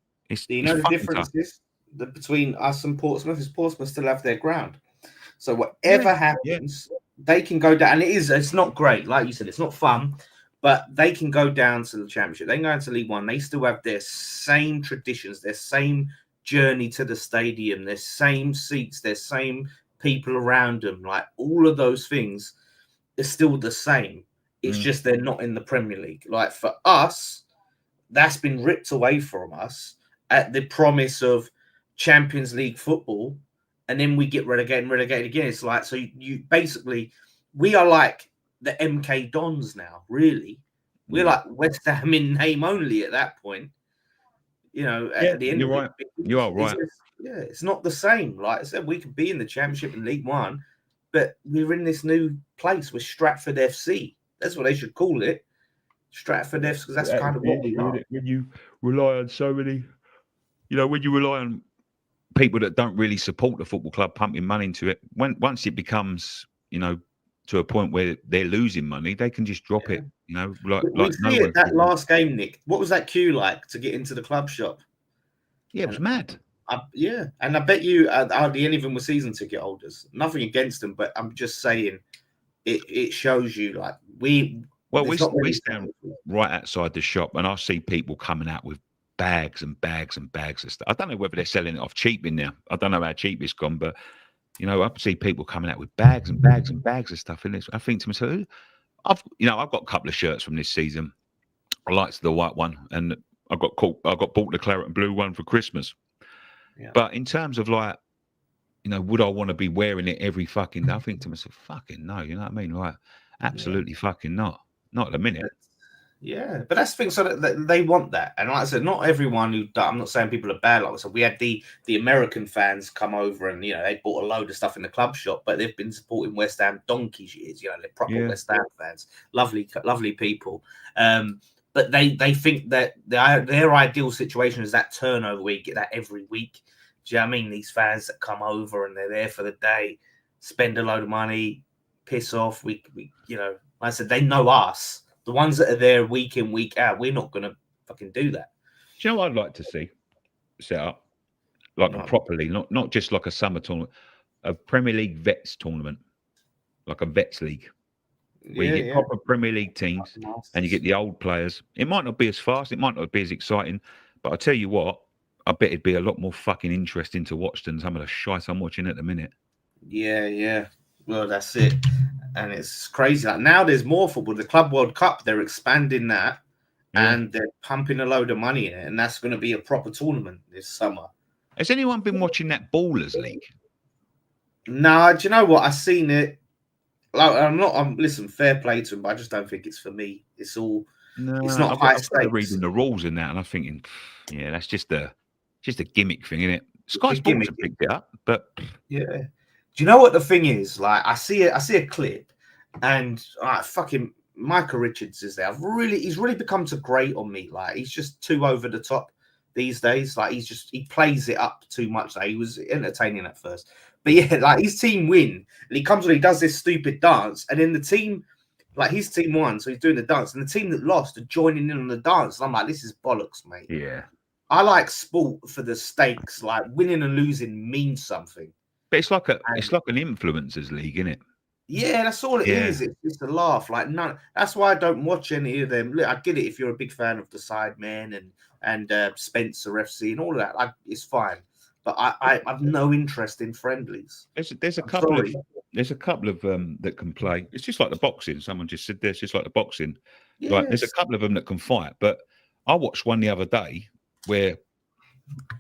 The difference is between us and Portsmouth is Portsmouth still have their ground. So whatever happens, they can go down. And it's not great. Like you said, it's not fun, but they can go down to the Championship. They can go into League One. They still have their same traditions, their same journey to the stadium, their same seats, their same people around them. Like all of those things are still the same. It's just they're not in the Premier League. Like for us, that's been ripped away from us at the promise of Champions League football, and then we get relegated again. It's like, so you basically, we are like the MK Dons now, really. We're like West Ham in name only at that point. At the end
you're right. You are right.
It's not the same. Like I said, we could be in the Championship in League One, but we're in this new place with Stratford FC. That's what they should call it. Stratford FC, because that's kind of what we are.
When you rely on so many, when you rely on people that don't really support the football club pumping money into it, once it becomes, to a point where they're losing money, they can just drop it.
We see it that last game, Nick. What was that queue like to get into the club shop?
Yeah, it was mad.
And I bet you hardly any of them were season ticket holders. Nothing against them, but I'm just saying it shows you like we
stand right outside the shop, and I see people coming out with bags and bags and bags of stuff. I don't know whether they're selling it off cheap in there. I don't know how cheap it's gone, but I see people coming out with bags and bags and bags of stuff in this. I think to myself, I've got a couple of shirts from this season. I liked the white one, and I got bought the claret and blue one for Christmas. Yeah. But in terms of like, would I want to be wearing it every fucking day? I think to myself, fucking no. You know what I mean? Like, absolutely fucking not. Not at a minute.
Yeah, but that's the thing. So that they want that, and like I said, not everyone I'm not saying people are bad. Like I said, we had the American fans come over, and they bought a load of stuff in the club shop, but they've been supporting West Ham donkey's years. They're proper West Ham fans, lovely people. But they think that their ideal situation is that turnover where you get that every week. Do you know what I mean? These fans that come over and they're there for the day, spend a load of money, piss off. We like I said, they know us. The ones that are there week in, week out, we're not going to fucking do that.
Do you know what I'd like to see set up? Properly, not just like a summer tournament, a Premier League vets tournament, like a vets league, where you get proper Premier League teams and you get the old players. It might not be as fast, it might not be as exciting, but I'll tell you what, I bet it'd be a lot more fucking interesting to watch than some of the shite I'm watching at the minute.
Yeah. Well, that's it. And it's crazy. Like now there's more football. The Club World Cup, they're expanding that and they're pumping a load of money in it. And that's going to be a proper tournament this summer.
Has anyone been watching that Ballers League?
No, do you know what? I've seen it. Like, listen, fair play to him, but I just don't think it's for me. It's not high stakes.
I'm reading the rules in that and I'm thinking, that's just a gimmick thing, isn't it? Sky Sports have picked it up, but
yeah. Do you know what the thing is? Like, I see a clip, and fucking Micah Richards is there. He's really become to grate on me. Like, he's just too over the top these days. Like, he plays it up too much. Like, he was entertaining at first, but yeah, like his team win, and he comes on, he does this stupid dance, and then the team, like his team won, so he's doing the dance, and the team that lost are joining in on the dance. And I'm like, this is bollocks, mate.
Yeah,
I like sport for the stakes. Like, winning and losing means something.
But it's like an influencers league, isn't it?
Yeah, that's all it is. It's just a laugh. Like, no, that's why I don't watch any of them. Look, I get it if you're a big fan of the Sidemen and Spencer FC and all of that. It's fine, but I have no interest in friendlies.
There's a couple of that can play. It's just like the boxing. Someone just said this. It's like the boxing. Yes. Like there's a couple of them that can fight. But I watched one the other day where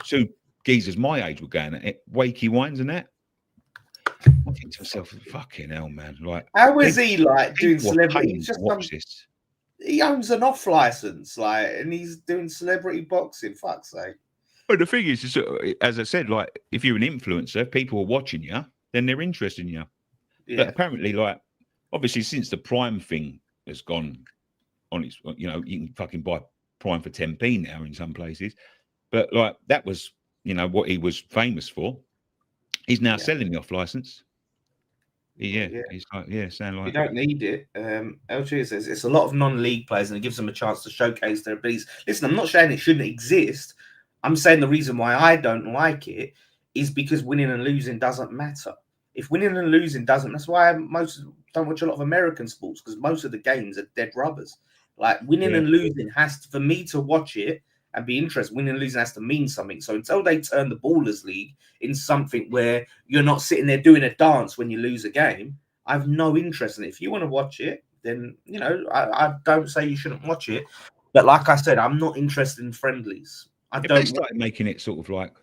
two geezers my age were going at it, Wakey Wines and that. I think to myself, fucking hell, man! Like,
how is he like doing celebrity? He owns an off license, like, and he's doing celebrity boxing. Fuck's sake!
But the thing is, as I said, like, if you're an influencer, people are watching you, then they're interested in you. Yeah. But apparently, like, obviously, since the Prime thing has gone on, its, you can fucking buy Prime for 10p now in some places. But like, that was, what he was famous for. He's now selling the off license. He's like, sound like
you don't need it. LG says it's a lot of non-league players and it gives them a chance to showcase their abilities. Listen, I'm not saying it shouldn't exist. I'm saying the reason why I don't like it is because winning and losing doesn't matter. If winning and losing doesn't, that's why I don't watch a lot of American sports, because most of the games are dead rubbers. Like, winning and losing has to, for me to watch it and be interested, winning and losing has to mean something. So until they turn the Ballers League in something where you're not sitting there doing a dance when you lose a game, I have no interest in it. If you want to watch it, then, I don't say you shouldn't watch it. But like I said, I'm not interested in friendlies.
They started making it sort of like,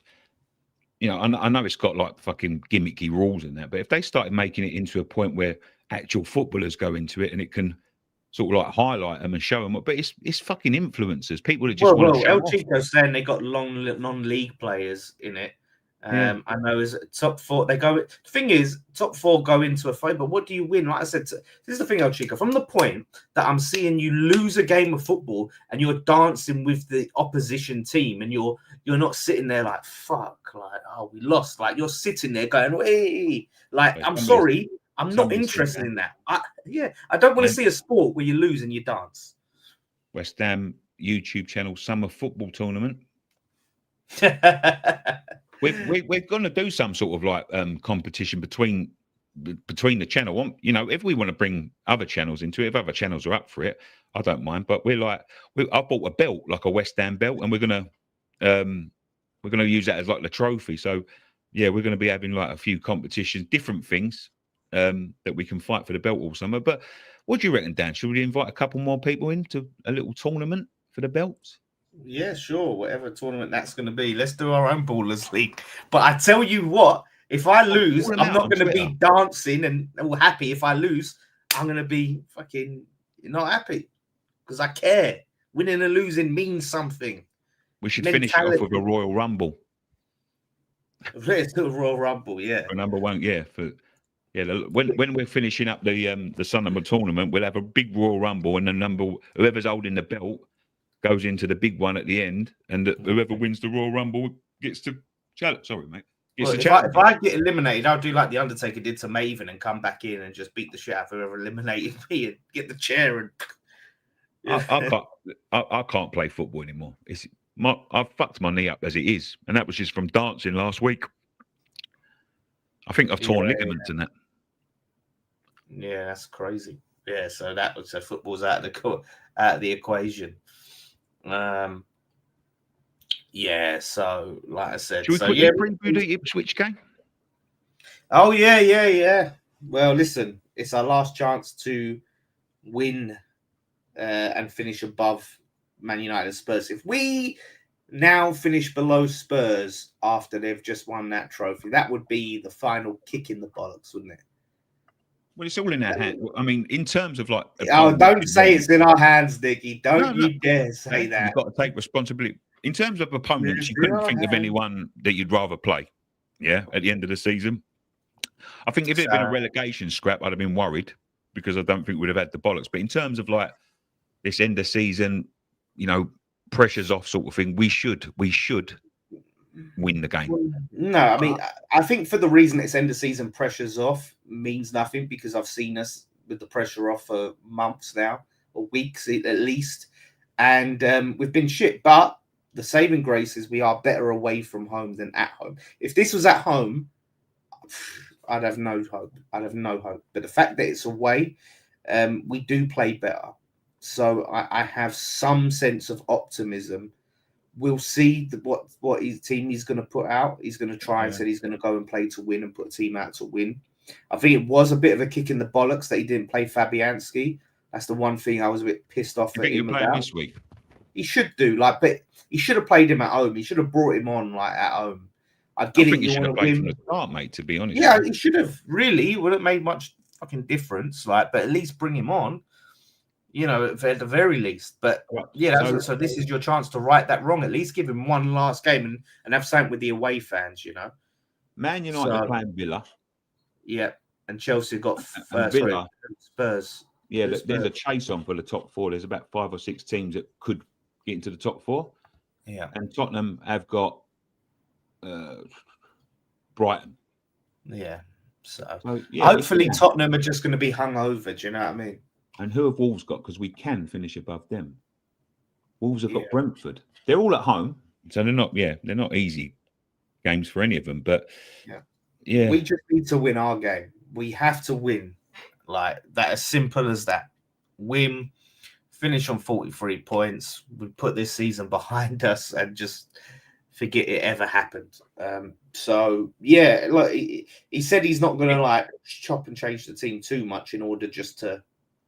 I know it's got like fucking gimmicky rules in that, but if they started making it into a point where actual footballers go into it and it can sort of like highlight them and show them, but it's fucking influencers, people that just want to show
El Chico's saying they got long non-league players in it. I know is top four. The thing is, top four go into a fight, but what do you win? Like I said, this is the thing, El Chico. From the point that I'm seeing you lose a game of football and you're dancing with the opposition team, and you're not sitting there like, fuck, like, oh, we lost. Like, you're sitting there going, hey, like, I'm sorry, I'm not interested in that. I don't want to see a sport where you lose and you dance.
West Ham YouTube channel summer football tournament. we're going to do some sort of like competition between the channel. You know, if we want to bring other channels into it, if other channels are up for it, I don't mind. But I bought a belt, like a West Ham belt, and we're gonna use that as like the trophy. So yeah, we're going to be having like a few competitions, different things that we can fight for the belt all summer. But what do you reckon, Dan? Should we invite a couple more people into a little tournament for the belts?
Yeah, sure. Whatever tournament that's going to be. Let's do our own Ballers League. But I tell you what, if I lose, I'm not going to be dancing and all happy. If I lose, I'm going to be fucking not happy because I care. Winning and losing means something.
We should finish it off with a Royal Rumble.
Let's do a Royal Rumble, yeah.
For number one, yeah. When we're finishing up the summer tournament, we'll have a big Royal Rumble, and whoever's holding the belt goes into the big one at the end, and whoever wins the Royal Rumble gets to challenge. Sorry, mate.
If I get eliminated, I'll do like the Undertaker did to Maven and come back in and just beat the shit out of whoever eliminated me and get the chair. And
I can't play football anymore. I've fucked my knee up as it is, and that was just from dancing last week. I think I've torn ligaments in that.
Yeah, that's crazy. Yeah, so football's out of the equation. Yeah, so like I said,
should we quickly preview the Ipswich game?
Oh yeah. Well, listen, it's our last chance to win and finish above Man United and Spurs. If we now finish below Spurs after they've just won that trophy, that would be the final kick in the bollocks, wouldn't it?
Well, it's all in our hands. I mean, in terms of like...
don't say it's in our hands, Nicky. Don't you dare say that.
You've got to take responsibility. In terms of opponents, you couldn't think of anyone that you'd rather play, yeah, at the end of the season. I think if it had been a relegation scrap, I'd have been worried because I don't think we'd have had the bollocks. But in terms of like this end of season, you know, pressure's off sort of thing, we should win the game.
No, I mean, I think for the reason it's end of season, pressure's off means nothing because I've seen us with the pressure off for months now, or weeks at least, and we've been shit. But the saving grace is we are better away from home than at home. If this was at home, I'd have no hope. But the fact that it's away, we do play better. So I have some sense of optimism. We'll see what his team he's going to put out. He's going to try and say he's going to go and play to win and put a team out to win. I think it was a bit of a kick in the bollocks that he didn't play Fabianski. That's the one thing I was a bit pissed off at him about.
This week?
He should do, but he should have played him at home. He should have brought him on at home. I think
he should have played from the start, mate, to be honest.
Yeah, he should have. Really, it wouldn't have made much fucking difference. But at least bring him on. You know, at the very least. But yeah, so this is your chance to right that wrong. At least give him one last game and have something with the away fans, you know.
Man United are playing Villa.
Yeah, and Chelsea got
Villa.
Spurs.
Yeah, there's a chase on for the top four. There's about 5 or 6 teams that could get into the top 4.
Yeah.
And Tottenham have got Brighton.
Yeah. So hopefully Tottenham are just going to be hungover. Do you know what I mean?
And who have Wolves got? Because we can finish above them. Wolves have got Brentford. They're all at home, so they're not easy games for any of them. But yeah,
we just need to win our game. We have to win, like that. As simple as that. Win, finish on 43 points. We put this season behind us and just forget it ever happened. So yeah, look, he said he's not going to like chop and change the team too much in order just to.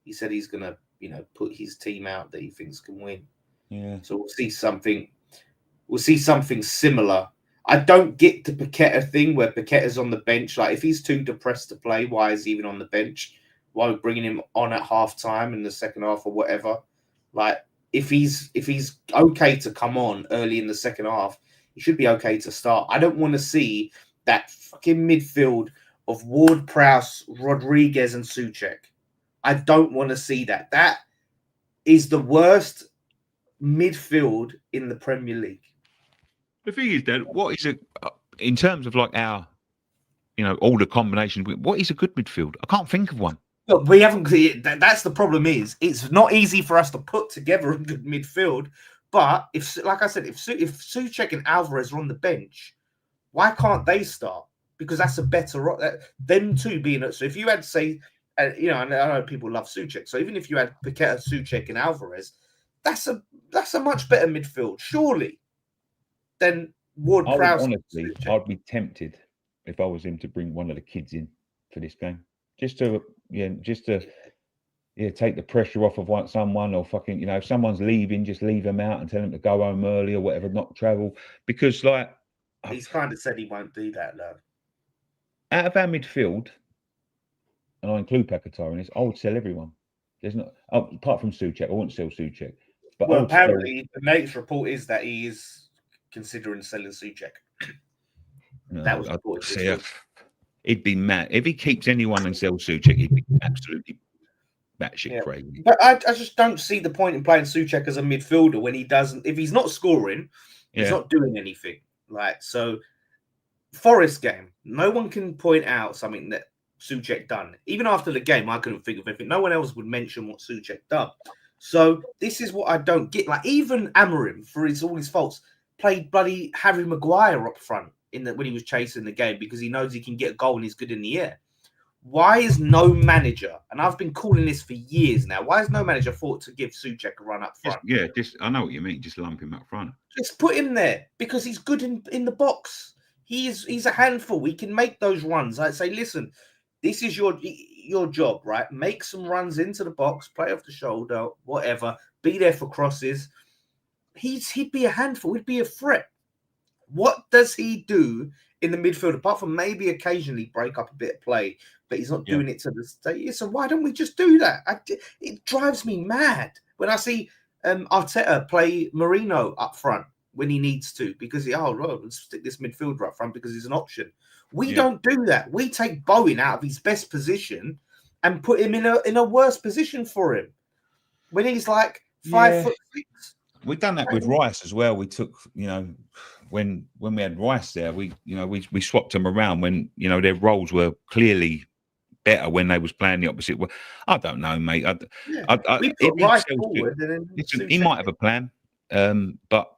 He said he's going to, put his team out that he thinks can win.
Yeah.
So we'll see something. We'll see something similar. I don't get the Paqueta thing where Paqueta's on the bench. Like, if he's too depressed to play, why is he even on the bench? Why are we bringing him on at halftime in the second half or whatever? Like, if he's okay to come on early in the second half, he should be okay to start. I don't want to see that fucking midfield of Ward-Prowse, Rodriguez, and Souček. I don't want to see that. That is the worst midfield in the Premier League.
The thing is, Dan, what is it in terms of like our all the combinations. What is a good midfield? I can't think of one.
Look, we haven't. That's the problem. It's not easy for us to put together a good midfield. But if, like I said, if Souček and Alvarez are on the bench, why can't they start? Because that's a better them two being. So if you had, say, I know people love Souček. So even if you had Paqueta, Souček, and Alvarez, that's a much better midfield, surely, than Ward-Prowse.
Honestly, I'd be tempted if I was him to bring one of the kids in for this game, just to take the pressure off of someone, or fucking, if someone's leaving, just leave them out and tell them to go home early or whatever, not travel. Because
he's kind of said he won't do that, though.
Out of our midfield, and I include Paquetá in this, I would sell everyone. There's not, apart from Souček, I wouldn't sell Souček. But
apparently, the latest report is that he is considering selling Souček.
No, that was reported. He'd be mad if he keeps anyone and sells Souček. He'd be absolutely batshit crazy.
But I just don't see the point in playing Souček as a midfielder when he doesn't. If he's not scoring, he's not doing anything. So, Forest game, no one can point out something that Souček done. Even after the game, I couldn't think of anything. No one else would mention what Souček done. So this is what I don't get. Even Amorim, for all his faults, played bloody Harry Maguire up front when he was chasing the game because he knows he can get a goal and he's good in the air. Why is no manager, and I've been calling this for years now, why has no manager thought to give Souček a run up front?
I know what you mean. Just lump him up front.
Just put him there because he's good in the box. He's a handful. He can make those runs. I'd say, listen, this is your job, right? Make some runs into the box, play off the shoulder, whatever. Be there for crosses. He'd be a handful. He'd be a threat. What does he do in the midfield, apart from maybe occasionally break up a bit of play, but he's not doing it to the stage? So why don't we just do that? It drives me mad when I see Arteta play Marino up front when he needs to, because let's stick this midfielder up front because he's an option. We don't do that. We take Bowen out of his best position and put him in a worse position for him when he's like 5'6".
We've done that with Rice as well. We took, when we had Rice there, we swapped them around when, their roles were clearly better when they was playing the opposite. Well, I don't know, mate.
We put Rice forward.
He might have a plan, but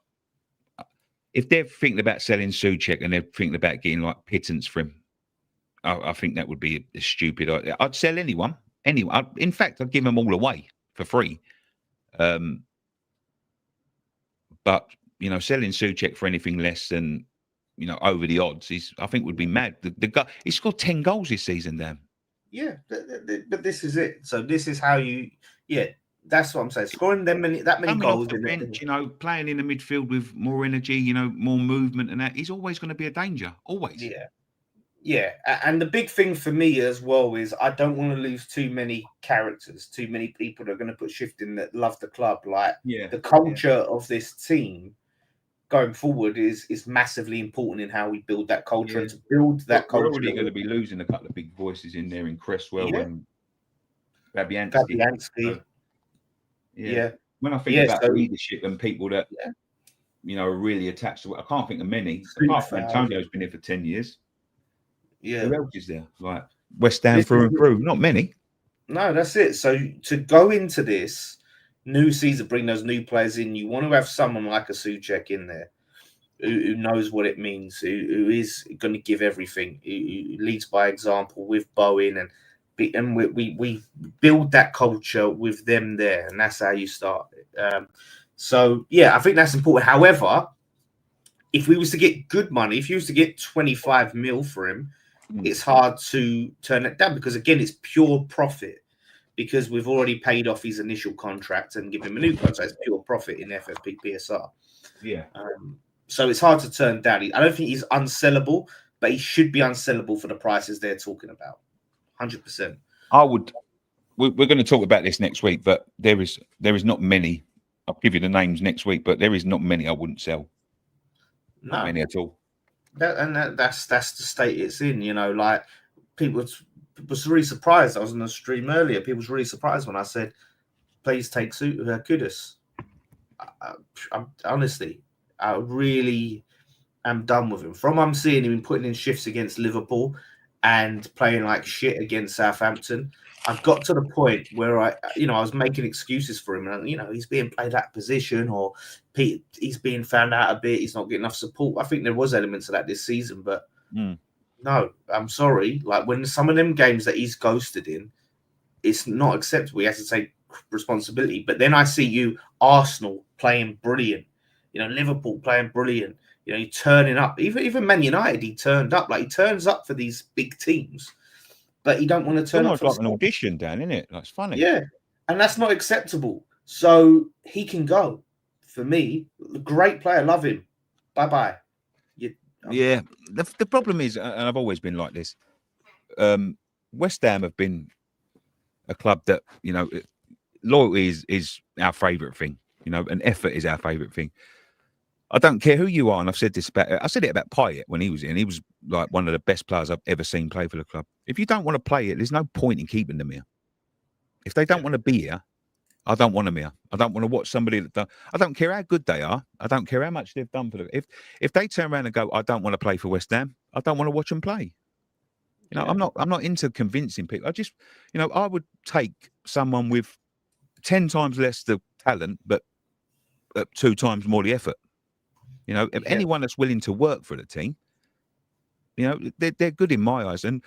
if they're thinking about selling Souček and they're thinking about getting like pittance for him, I think that would be a stupid idea. I'd sell anyone. In fact, I'd give them all away for free. But selling Souček for anything less than over the odds I think would be mad. The guy, he scored 10 goals this season, Dan.
Yeah, but this is it. So this is how you. Yeah, that's what I'm saying. Scoring that many goals.
Off the bench, playing in the midfield with more energy, more movement, and that, he's always going to be a danger. Always.
Yeah, and the big thing for me as well is I don't want to lose too many characters, too many people that are going to put shift in that love the club. The culture of this team going forward is massively important in how we build that culture and to build that culture.
We're already going to be losing a couple of big voices in there in Cresswell and Fabianski. When I think about leadership and people that are really attached to it, I can't think of many. Apart from Antonio's been here for 10 years.
Yeah.
Who else is there? Like West Ham through and through. Not many.
No, that's it. So to go into this new season, bring those new players in, you want to have someone like a Souček in there who knows what it means, who is going to give everything, who leads by example with Bowen, and we build that culture with them there, and that's how you start. So I think that's important. However, if we was to get good money, if you was to get 25 mil for him, it's hard to turn it down because, again, it's pure profit because we've already paid off his initial contract and given him a new contract. It's pure profit in FFP PSR.
Yeah.
So it's hard to turn down. I don't think he's unsellable, but he should be unsellable for the prices they're talking about. 100%.
We're going to talk about this next week, but there is not many. I'll give you the names next week, but there is not many I wouldn't sell. Not many at all.
That's the state it's in, like people was really surprised. I was on the stream earlier. People was really surprised when I said, please take Kudus. Honestly, I really am done with him. I'm seeing him putting in shifts against Liverpool and playing like shit against Southampton. I got to the point where I was making excuses for him, and he's being played out of position, or he's being found out a bit. He's not getting enough support. I think there was elements of that this season, but no, I'm sorry. Like when some of them games that he's ghosted in, it's not acceptable. He has to take responsibility. But then I see Arsenal playing brilliant, Liverpool playing brilliant. He turning up. Even Man United, he turned up. Like he turns up for these big teams, but he don't want to turn up for
like an audition, Dan, isn't it? That's funny.
Yeah, and that's not acceptable. So he can go. For me, great player, love him. Bye bye.
Yeah, the problem is, and I've always been like this. West Ham have been a club that loyalty is our favourite thing, and effort is our favourite thing. I don't care who you are, and I said it about Payet when he was in. He was like one of the best players I've ever seen play for the club. If you don't want to play it, there's no point in keeping them here. If they don't want to be here, I don't want them here. I don't want to watch somebody I don't care how good they are. I don't care how much they've done for them. If they turn around and go, I don't want to play for West Ham, I don't want to watch them play. I'm not into convincing people. I just, I would take someone with 10 times less the talent, but 2 times more the effort. If anyone that's willing to work for the team, they're good in my eyes. And,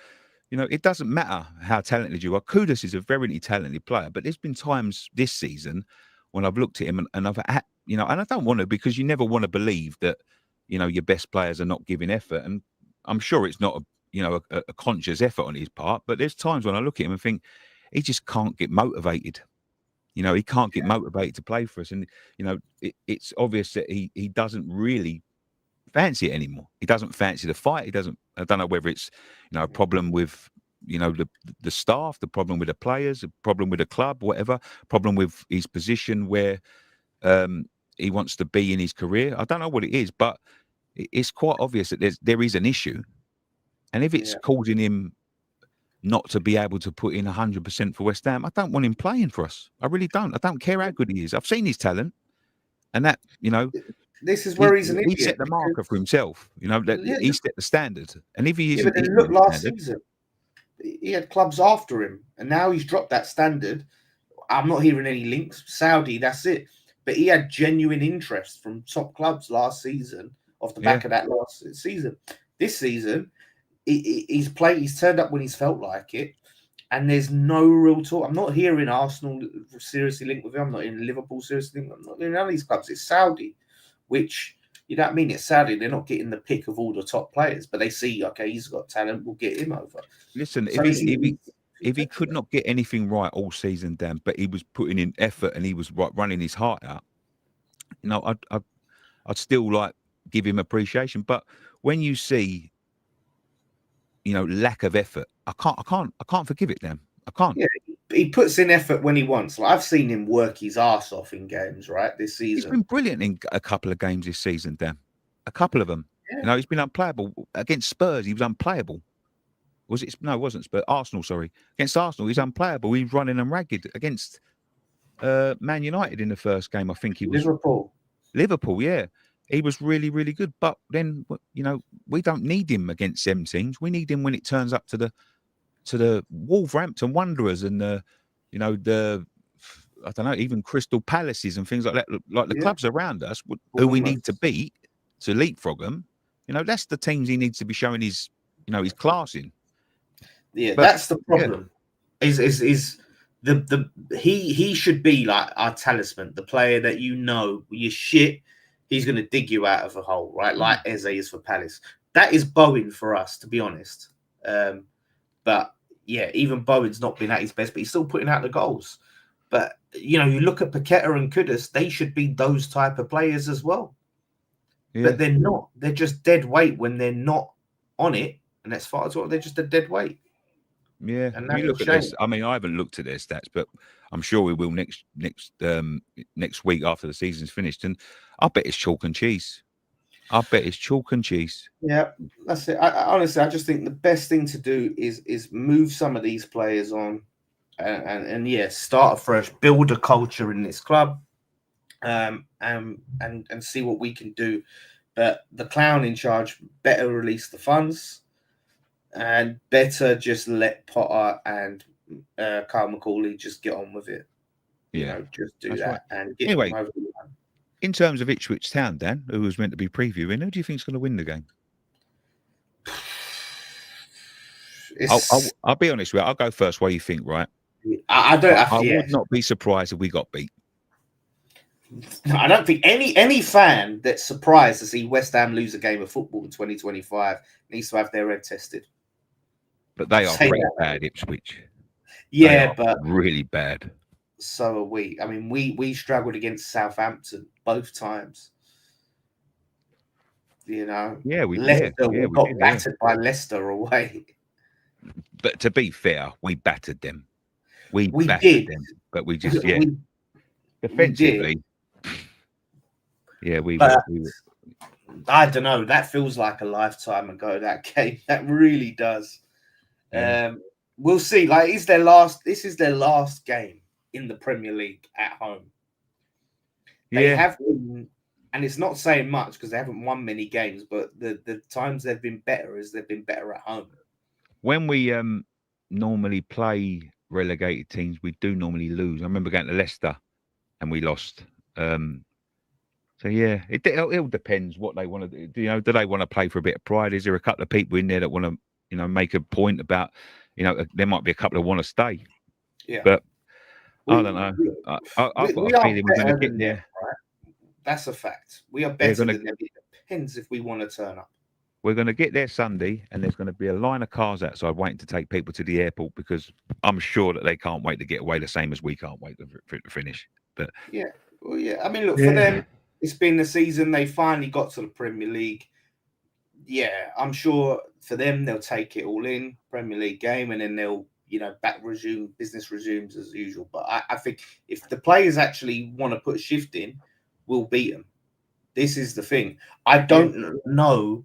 it doesn't matter how talented you are. Kudus is a very talented player, but there's been times this season when I've looked at him and I've had, and I don't want to, because you never want to believe that, your best players are not giving effort. And I'm sure it's not a conscious effort on his part, but there's times when I look at him and think he just can't get motivated. He can't get motivated to play for us. And, it's obvious that he doesn't really fancy it anymore. He doesn't fancy the fight. I don't know whether it's, a problem with, the staff, the problem with the players, the problem with the club, whatever, problem with his position where he wants to be in his career. I don't know what it is, but it's quite obvious that there is an issue. And if it's causing him not to be able to put in 100% for West Ham, I don't want him playing for us. I really don't. I don't care how good he is. I've seen his talent, and that,
this is where he's an idiot.
He set the marker for himself. He set the standard. And if he isn't,
look, last season he had clubs after him, and now he's dropped that standard. I'm not hearing any links. Saudi, that's it. But he had genuine interest from top clubs last season off the back of that last season. This season, he's turned up when he's felt like it, and there's no real talk. I'm not hearing Arsenal seriously linked with him. I'm not in Liverpool seriously linked. I'm not in none of these clubs. It's Saudi, which, it's Saudi. They're not getting the pick of all the top players, but they see, okay, he's got talent. We'll get him over.
Listen, so if he could not get anything right all season, Dan, but he was putting in effort and he was running his heart out, I'd still give him appreciation. But when you see, lack of effort, I can't forgive it, Dan. I can't.
Yeah, he puts in effort when he wants. I've seen him work his ass off in games, right, this season.
He's been brilliant in a couple of games this season, Dan. A couple of them. Yeah. He's been unplayable. Against Spurs, he was unplayable. Was it? No, it wasn't Spurs. Arsenal, sorry. Against Arsenal, he's unplayable. He's running them ragged. Against Man United in the first game, I think he was. Liverpool, yeah. He was really, really good. But then, we don't need him against them teams. We need him when it turns up to the Wolverhampton Wanderers and the I don't know, even Crystal Palaces and things like that, like the clubs around us who we need to beat to leapfrog them. That's the teams he needs to be showing his class in.
Yeah, but that's the problem. Yeah. He should be like our talisman, the player that you're shit, he's going to dig you out of a hole, right? Like Eze is for Palace. That is Bowen for us, to be honest. But yeah, even Bowen's not been at his best, but he's still putting out the goals. But you look at Paqueta and Kudus, they should be those type of players as well. Yeah. But they're not. They're just dead weight when they're not on it, and that's far as well. They're just a dead weight.
Yeah, and you look at this. I mean, I haven't looked at their stats, but I'm sure we will next week after the season's finished. And I bet it's chalk and cheese.
Yeah, that's it. Honestly, I just think the best thing to do is move some of these players on, and start afresh, build a culture in this club, and see what we can do. But the clown in charge better release the funds. and better just let Potter and Kyle McCauley just get on with it. You know, just do that and get them over the line.
In terms of Ipswich Town, Dan, who was meant to be previewing, who do you think is going to win the game? I'll be honest with you. I'll go first. What do you think, right?
I
would not be surprised if we got beat.
I don't think any fan that's surprised to see West Ham lose a game of football in 2025 needs to have their head tested.
But they are pretty bad, Ipswich.
Yeah, but
really bad.
So are we. I mean, we struggled against Southampton both times. You know,
we
got battered by Leicester away.
But to be fair, we battered them. We battered them, but we just defensively. We were.
I don't know. That feels like a lifetime ago. That game, that really does. Yeah. We'll see. Like, this is their last game in the Premier League at home. They have been, and it's not saying much because they haven't won many games, but the times they've been better is they've been better at home.
When we normally play relegated teams, we do normally lose. I remember going to Leicester and we lost. So yeah, it all depends what they want to do. You know, do they want to play for a bit of pride? Is there a couple of people in there that want to, you know, make a point about, you know, there might be a couple that want to stay.
Yeah,
but I don't know. I've got a feeling we're going to get there.
Right? That's a fact. We are better than them. It depends if we want to turn up.
We're going to get there Sunday, and there's going to be a line of cars outside waiting to take people to the airport because I'm sure that they can't wait to get away the same as we can't wait to finish. But
yeah, well, yeah. I mean, look, for them, it's been the season. They finally got to the Premier League. Yeah, I'm sure for them, they'll take it all in, Premier League game, and then they'll, you know, business resumes as usual. But I think if the players actually want to put a shift in, we'll beat them. This is the thing. I don't know.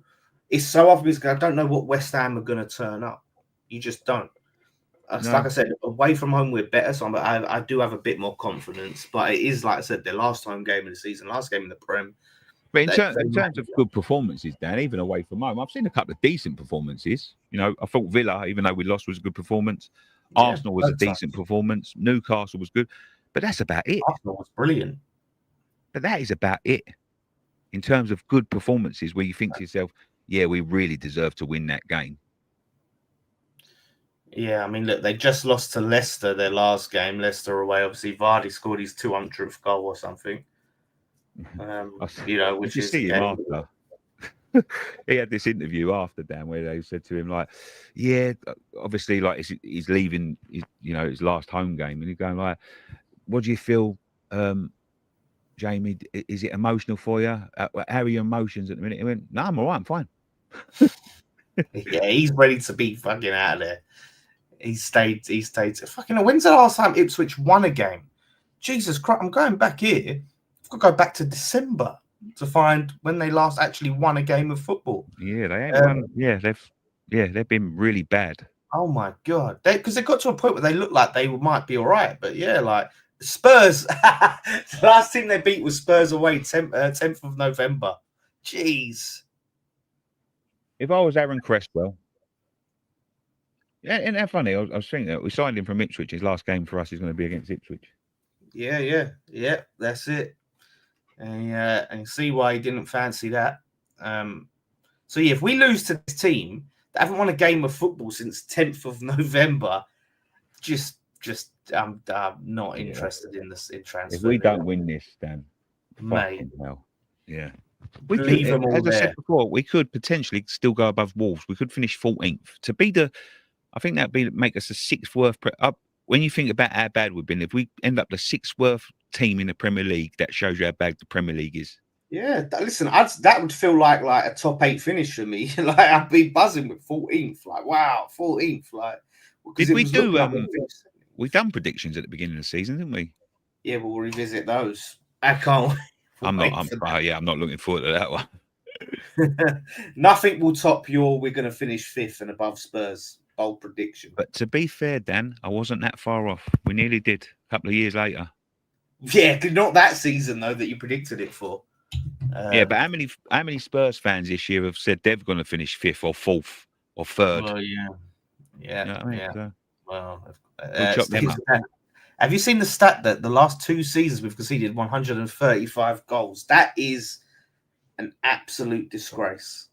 It's so obvious because I don't know what West Ham are going to turn up. You just don't. Like I said, away from home, we're better. So I do have a bit more confidence. But it is, like I said, their last home game of the season, last game in the Prem.
But in terms of good performances, Dan, even away from home, I've seen a couple of decent performances. You know, I thought Villa, even though we lost, was a good performance. Arsenal was a decent performance. Newcastle was good. But that's about it.
Arsenal was brilliant.
But that is about it. In terms of good performances where you think to yourself, yeah, we really deserve to win that game.
Yeah, I mean, look, they just lost to Leicester their last game. Leicester away. Obviously, Vardy scored his 200th goal or something. You know, which is
see him after. He had this interview after, Dan, where they said to him, like, yeah, obviously, like he's leaving, his last home game, and he's going like, what do you feel, Jamie? Is it emotional for you? How are your emotions at the minute? He went, no, I'm all right, I'm fine.
Yeah, he's ready to be fucking out of there. He stayed. Fucking, when's the last time Ipswich won a game? Jesus Christ, I'm going back here. I've got to go back to December to find when they last actually won a game of football.
Yeah, they ain't won. Yeah, they've been really bad.
Oh my God, because they got to a point where they looked like they might be all right, but yeah, like Spurs. The last team they beat was Spurs away, 10th of November. Jeez.
If I was Aaron Cresswell, isn't that funny? I was thinking that we signed him from Ipswich. His last game for us is going to be against Ipswich.
Yeah, that's it. And see why he didn't fancy that. So yeah, if we lose to this team that haven't won a game of football since 10th of November, I'm not interested in transfer.
If we don't win this, Dan,
mate,
hell, yeah.
We leave them all
as
there.
I said before, we could potentially still go above Wolves. We could finish 14th. To be I think that'd make us the 6th worst. When you think about how bad we've been, if we end up the 6th worst team in the Premier League, that shows you how bad the Premier League is.
Yeah, listen, that would feel like a top 8 finish for me. Like, I'd be buzzing with 14th. Like, wow, 14th. Like,
did we do? We done predictions at the beginning of the season, didn't we?
Yeah, we'll revisit those. I can't.
I'm not looking forward to that one.
Nothing will top we're going to finish 5th and above Spurs bold prediction.
But to be fair, Dan, I wasn't that far off. We nearly did a couple of years later.
Yeah, not that season though that you predicted it for.
Yeah, but how many Spurs fans this year have said they're going to finish 5th or 4th or third.
Well, yeah.
You know what I mean?
Yeah.
So,
Well,
we'll chop them up.
have you seen the stat that the last 2 seasons we've conceded 135 goals? That is an absolute disgrace.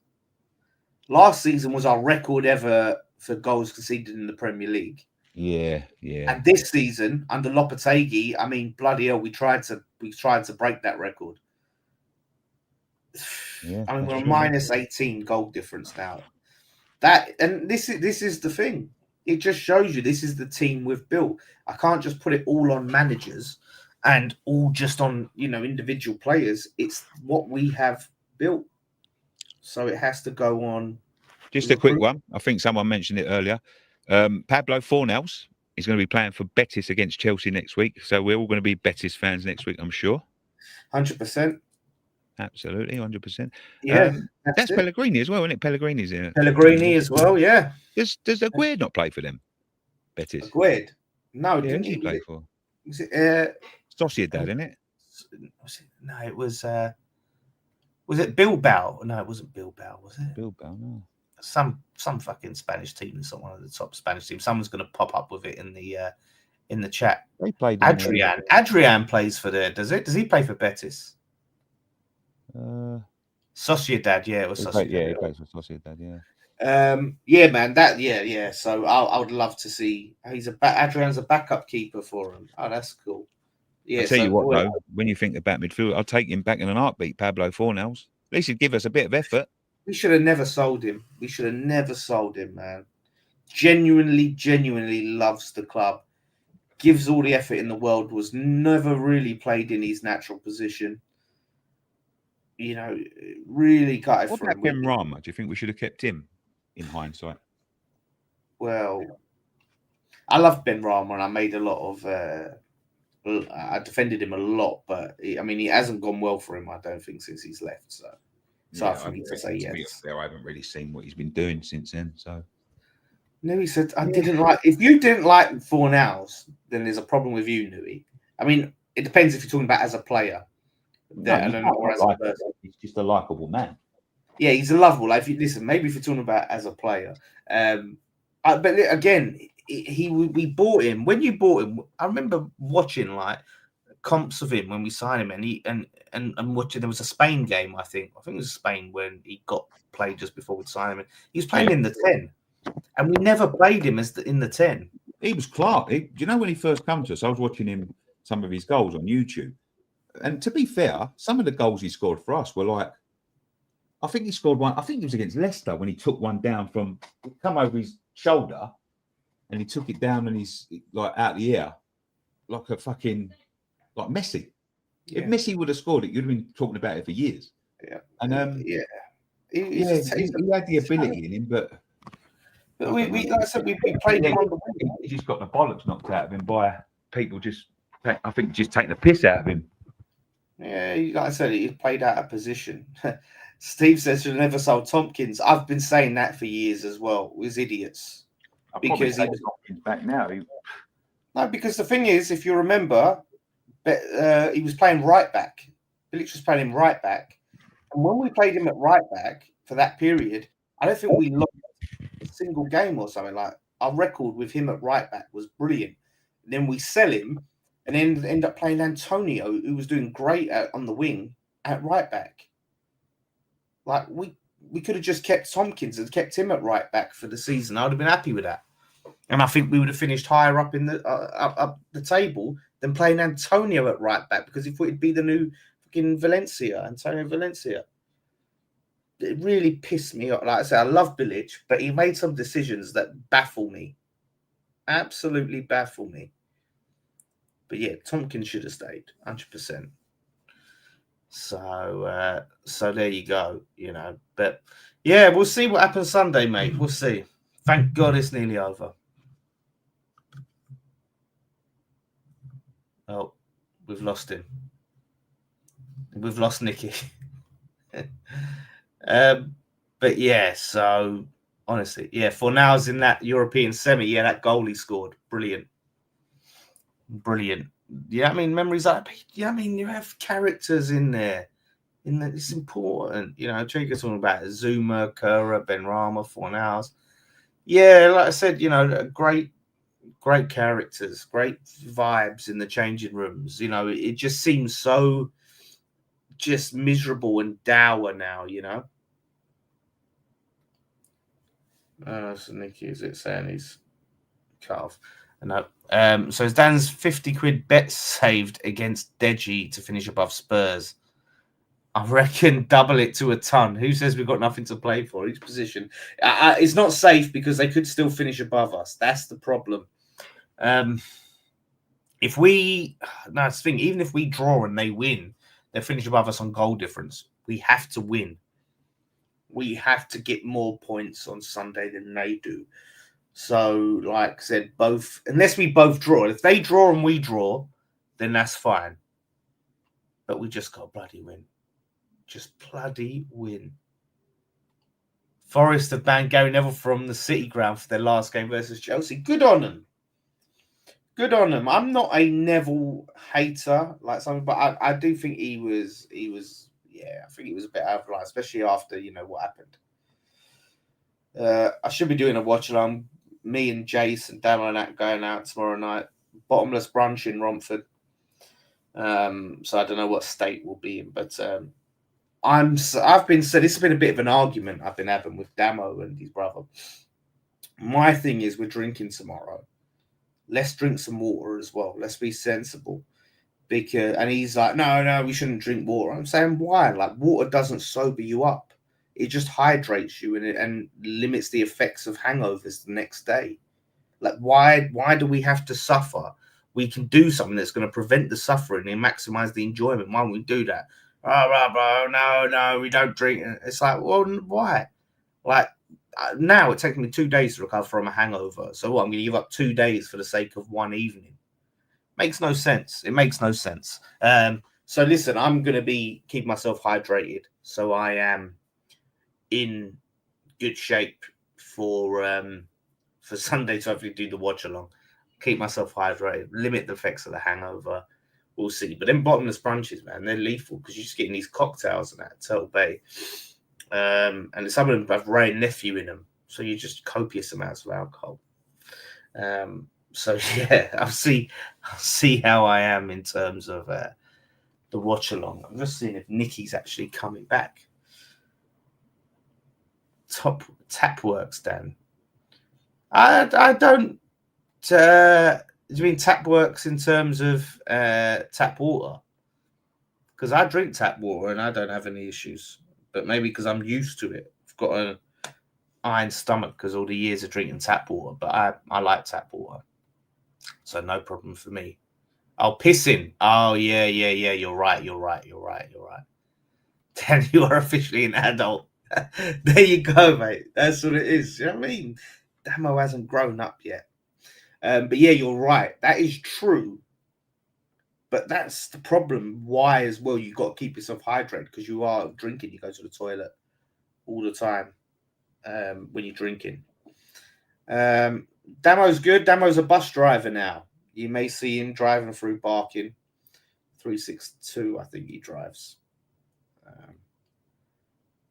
Last season was our record ever for goals conceded in the Premier League.
Yeah.
And this season under Lopetegui, I mean, bloody hell, we tried to break that record.
Yeah,
I mean, we're a
true,
minus 18 goal difference now. This is the thing. It just shows you this is the team we've built. I can't just put it all on managers and all just on individual players. It's what we have built, so it has to go on.
Just a quick one. I think someone mentioned it earlier. Pablo Fornals is going to be playing for Betis against Chelsea next week, so we're all going to be Betis fans next week, I'm sure.
100%.
Absolutely, 100%.
Yeah,
that's Pellegrini as well, isn't it? Pellegrini's here.
Pellegrini as well, yeah.
Does Aguerd not play for them? Betis.
Aguerd? No,
yeah,
didn't
he play for?
Was it
Sociedad, isn't it?
No, it was. Was it Bilbao? No, it wasn't Bilbao, was it?
Bilbao, no.
Some fucking Spanish team, or one of the top Spanish teams. Someone's going to pop up with it in the chat.
They played.
Adrian plays for there. Does he play for Betis? Sociedad, yeah, it was Sociedad.
He plays for Sociedad, yeah.
Yeah, man, yeah. So I would love to see. Adrian's a backup keeper for him. Oh, that's cool. Yeah.
I'll tell you what, though, when you think about midfield, I'll take him back in an heartbeat, Pablo Fornals. At least he'd give us a bit of effort.
We should have never sold him. Man. Genuinely loves the club. Gives all the effort in the world. Was never really played in his natural position. Really got it for him.
What about Ben Rama? Do you think we should have kept him in hindsight?
Well, I love Ben Rama, and I made a lot of. I defended him a lot, but he hasn't gone well for him. I don't think since he's left. So I think to say yes.
I haven't really seen what he's been doing since then. So.
Nui said, "I didn't like." If you didn't like Fornals, then there's a problem with you, Nui. I mean, it depends if you're talking about as a player.
He's just a likable man.
Yeah, he's a lovable. Like, listen, maybe if you're talking about as a player, but again, we bought him. When you bought him, I remember watching like comps of him when we signed him, and watching. There was a Spain game, I think it was Spain when he got played just before we signed him. He was playing in the 10, and we never played him in the 10.
He was Clark. Do you know when he first came to us? I was watching some of his goals on YouTube. And to be fair, some of the goals he scored for us were like, I think he scored one. I think it was against Leicester when he took one down come over his shoulder, and he took it down and he's like out the air, like a fucking like Messi. Yeah. If Messi would have scored it, you'd have been talking about it for years.
Yeah,
and he had the ability in him, but
we like I said, we played him.
He just got the bollocks knocked out of him by people just taking the piss out of him.
Yeah, like I said, he played out of position. Steve says should have never sold Tompkins. I've been saying that for years as well. It was idiots.
Because he was Tompkins back now.
No, because the thing is, if you remember, he was playing right back. Bilic was playing him right back. And when we played him at right back for that period, I don't think we lost a single game or something. Like, our record with him at right back was brilliant. And then we sell him and then end up playing Antonio, who was doing great on the wing at right back. Like, we could have just kept Tompkins and kept him at right back for the season. I would have been happy with that. And I think we would have finished higher up in the up the table than playing Antonio at right back, because if it'd be the new fucking Antonio Valencia. It really pissed me off. Like I said, I love Bilic, but he made some decisions that baffle me. Absolutely baffle me. But yeah, Tompkins should have stayed, 100%. So there you go, But yeah, we'll see what happens Sunday, mate. We'll see. Thank God it's nearly over. Oh, we've lost him. We've lost Nicky. But yeah, so honestly, yeah, Fornals in that European semi, yeah, that goal he scored, brilliant. Yeah, I mean, memories like, I mean, you have characters in there. It's important, Trigger's talking about Zuma, Kura, Benrahma, Fornals. Yeah, like I said, great characters, great vibes in the changing rooms. It just seems so just miserable and dour now. So Nicky, is it saying he's cut off? No. So Dan's 50 quid bet saved against Deji to finish above Spurs. I reckon double it to a ton. Who says we've got nothing to play for? Each position. It's not safe because they could still finish above us. That's the problem. If we, no, it's the thing, even if we draw and they win, they finish above us on goal difference. We have to win. We have to get more points on Sunday than they do. So, like I said, unless we both draw. If they draw and we draw, then that's fine. But we just got to bloody win. Just bloody win. Forest have banned Gary Neville from the City ground for their last game versus Chelsea. Good on them. Good on them. I'm not a Neville hater like something, but I do think he was I think he was a bit out of line, especially after what happened. I should be doing a watch along. Me and Jace and Dan and that going out tomorrow night. Bottomless brunch in Romford. So I don't know what state we'll be in, but I've been said this has been a bit of an argument I've been having with Damo and his brother. My thing is we're drinking tomorrow. Let's drink some water as well. Let's be sensible. And he's like, no, we shouldn't drink water. I'm saying why? Like water doesn't sober you up. It just hydrates you and limits the effects of hangovers the next day. Like why do we have to suffer? We can do something that's going to prevent the suffering and maximize the enjoyment. Why don't we do that? Oh, no, we don't drink. It's like, well, why? Like now it takes me 2 days to recover from a hangover. So what? I'm going to give up 2 days for the sake of one evening. Makes no sense. It makes no sense. So listen, I'm going to keep myself hydrated. So I am in good shape for Sunday to hopefully do the watch along. Keep myself hydrated, limit the effects of the hangover. We'll see. But then bottomless brunches, man, they're lethal because you're just getting these cocktails and that at Turtle Bay. And some of them have Ray and Nephew in them. So you just copious amounts of alcohol. So yeah, I'll see how I am in terms of the watch along. I'm just seeing if Nicky's actually coming back. Tap works, Dan. I don't. Do you mean tap works in terms of tap water? Because I drink tap water and I don't have any issues. But maybe because I'm used to it. I've got an iron stomach because all the years of drinking tap water. But I like tap water. So no problem for me. Oh, pissing. Oh, yeah. You're right. Dan, you are officially an adult. There you go, mate. That's what it is. You know what I mean? Damo hasn't grown up yet. But yeah, you're right. That is true. But that's the problem. Why as well? You've got to keep yourself hydrated because you are drinking. You go to the toilet all the time when you're drinking. Damo's good. Damo's a bus driver now. You may see him driving through Barking. 362, I think he drives.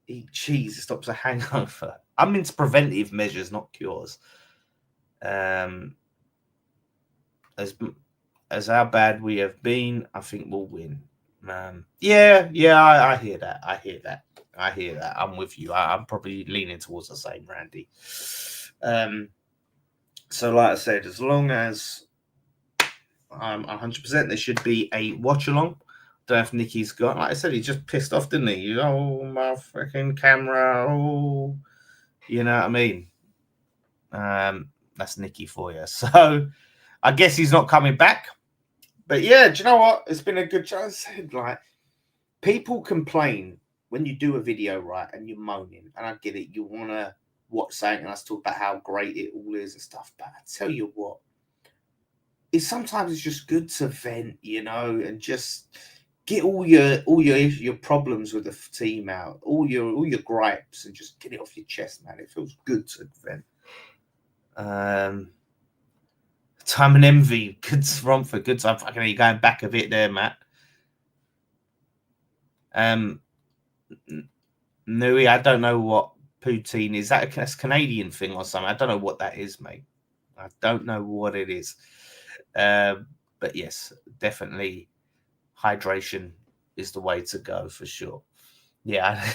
Eat cheese, it stops a hangover. I'm into preventive measures, not cures. As how bad we have been, I think we'll win. Yeah, I hear that. I'm with you. I'm probably leaning towards the same, Randy. So like I said, as long as I'm 100%, there should be a watch along. Don't know if Nicky's got. Like I said, he's just pissed off, didn't he? Oh, my freaking camera. Oh, you know what I mean? That's Nicky for you. So I guess he's not coming back. But yeah, do you know what? It's been a good chance. Like, people complain when you do a video, right, and you're moaning, and I get it. You want to watch something and us talk about how great it all is and stuff. But I tell you what, sometimes it's just good to vent, and just get all your problems with the team out, all your gripes, and just get it off your chest, man. It feels good to vent. Time and envy, good Romford, good time. Fucking, you going back a bit there, Matt. Nui, I don't know what poutine. Is that a Canadian thing or something? I don't know what that is, mate. I don't know what it is. But yes, definitely hydration is the way to go for sure. Yeah.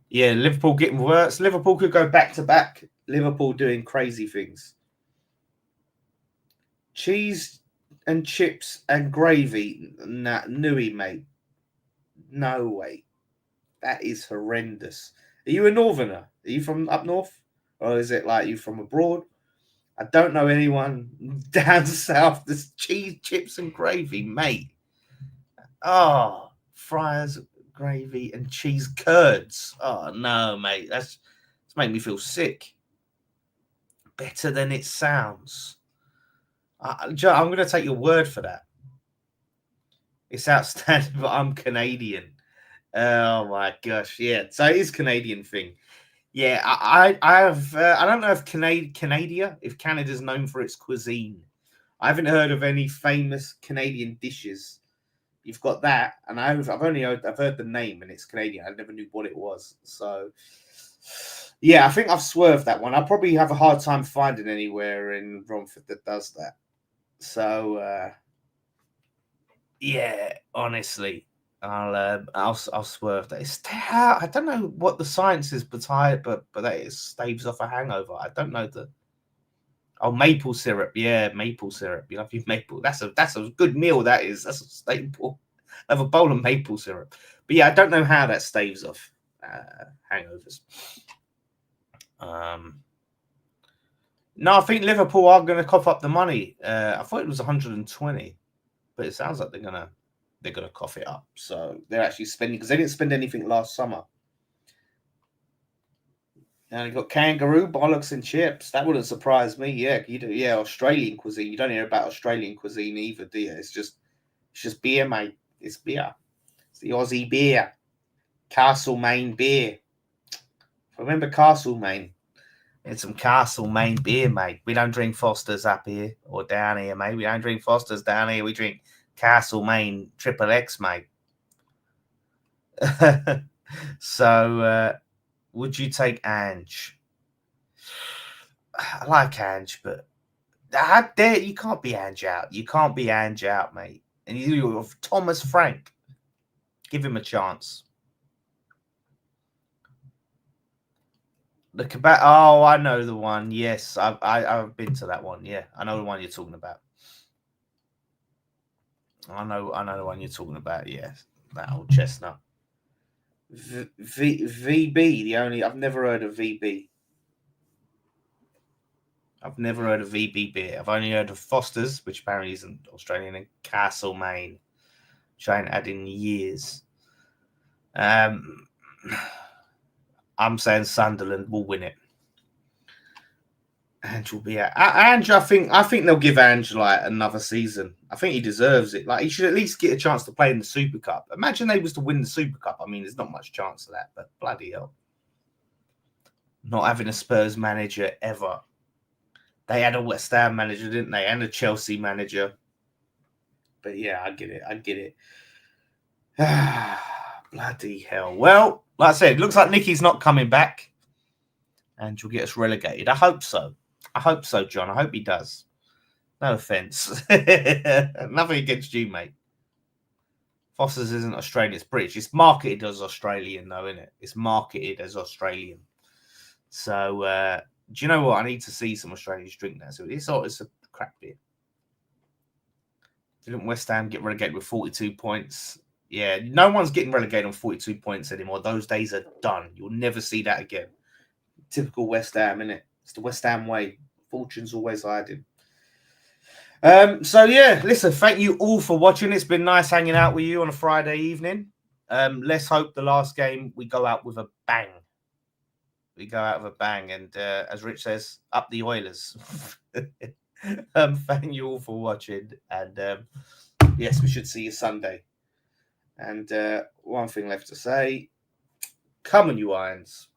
Yeah, Liverpool getting worse. Liverpool could go back to back. Liverpool doing crazy things. Cheese and chips and gravy. Nah, Nui, mate. No way. That is horrendous. Are you a northerner? Are you from up north? Or is it like you from abroad? I don't know anyone down south that's cheese, chips, and gravy, mate. Oh, fries, gravy, and cheese curds. Oh, no, mate. That's making me feel sick. Better than it sounds. I'm going to take your word for that. It's outstanding, but I'm Canadian. Oh my gosh, yeah. So it is Canadian thing. Yeah, I have. I don't know if if Canada's known for its cuisine. I haven't heard of any famous Canadian dishes. You've got that, and I've heard the name, and it's Canadian. I never knew what it was. So, yeah, I think I've swerved that one. I probably have a hard time finding anywhere in Romford that does that. So, yeah, honestly, I'll swerve that. I don't know what the science is behind, but that it staves off a hangover. I don't know maple syrup. Yeah, maple syrup. You love your maple. That's a good meal. That is. That's a staple. Have a bowl of maple syrup. But yeah, I don't know how that staves off hangovers. No, I think Liverpool are going to cough up the money. I thought it was 120, but it sounds like they're gonna cough it up. So they're actually spending, because they didn't spend anything last summer. And you got kangaroo bollocks and chips. That wouldn't surprise me. Yeah, you do. Yeah, Australian cuisine. You don't hear about Australian cuisine either, do you? It's just beer, mate. It's beer. It's the Aussie beer. Castlemaine beer. Remember Castlemaine? It's some Castlemaine beer, mate. We don't drink Foster's up here or down here, mate. We don't drink Foster's down here. We drink Castlemaine Triple X, mate. So, would you take Ange? I like Ange, but how dare you? Can't be Ange out. You can't be Ange out, mate. And you, Thomas Frank, give him a chance. The kebab. Oh, I know the one. Yes, I've been to that one. Yeah, I know the one you're talking about. I know the one you're talking about. Yes, that old chestnut. VB. I've never heard of VB. I've never heard of VB beer. I've only heard of Foster's, which apparently isn't Australian, and Castlemaine, which I ain't had in years. I'm saying Sunderland will win it. Ange will be out. Ange, I think they'll give Ange like another season. I think he deserves it. Like, he should at least get a chance to play in the Super Cup. Imagine they was to win the Super Cup. I mean, there's not much chance of that, but bloody hell. Not having a Spurs manager ever. They had a West Ham manager, didn't they? And a Chelsea manager. But yeah, I get it. Bloody hell. Well, like I said, looks like Nicky's not coming back. And you'll get us relegated. I hope so. John. I hope he does. No offence. Nothing against you, mate. Foster's isn't Australian, it's British. It's marketed as Australian, though, isn't it? It's marketed as Australian. So, do you know what? I need to see some Australians drink that. So it's a crap beer. Didn't West Ham get relegated with 42 points? Yeah, no one's getting relegated on 42 points anymore. Those days are done. You'll never see that again. Typical West Ham, innit? It's the West Ham way. Fortune's always hiding. So yeah, listen, thank you all for watching. It's been nice hanging out with you on a Friday evening. Let's hope the last game we go out with a bang. And as Rich says, up the Oilers. Thank you all for watching. And yes, we should see you Sunday. And one thing left to say, come on, you Irons.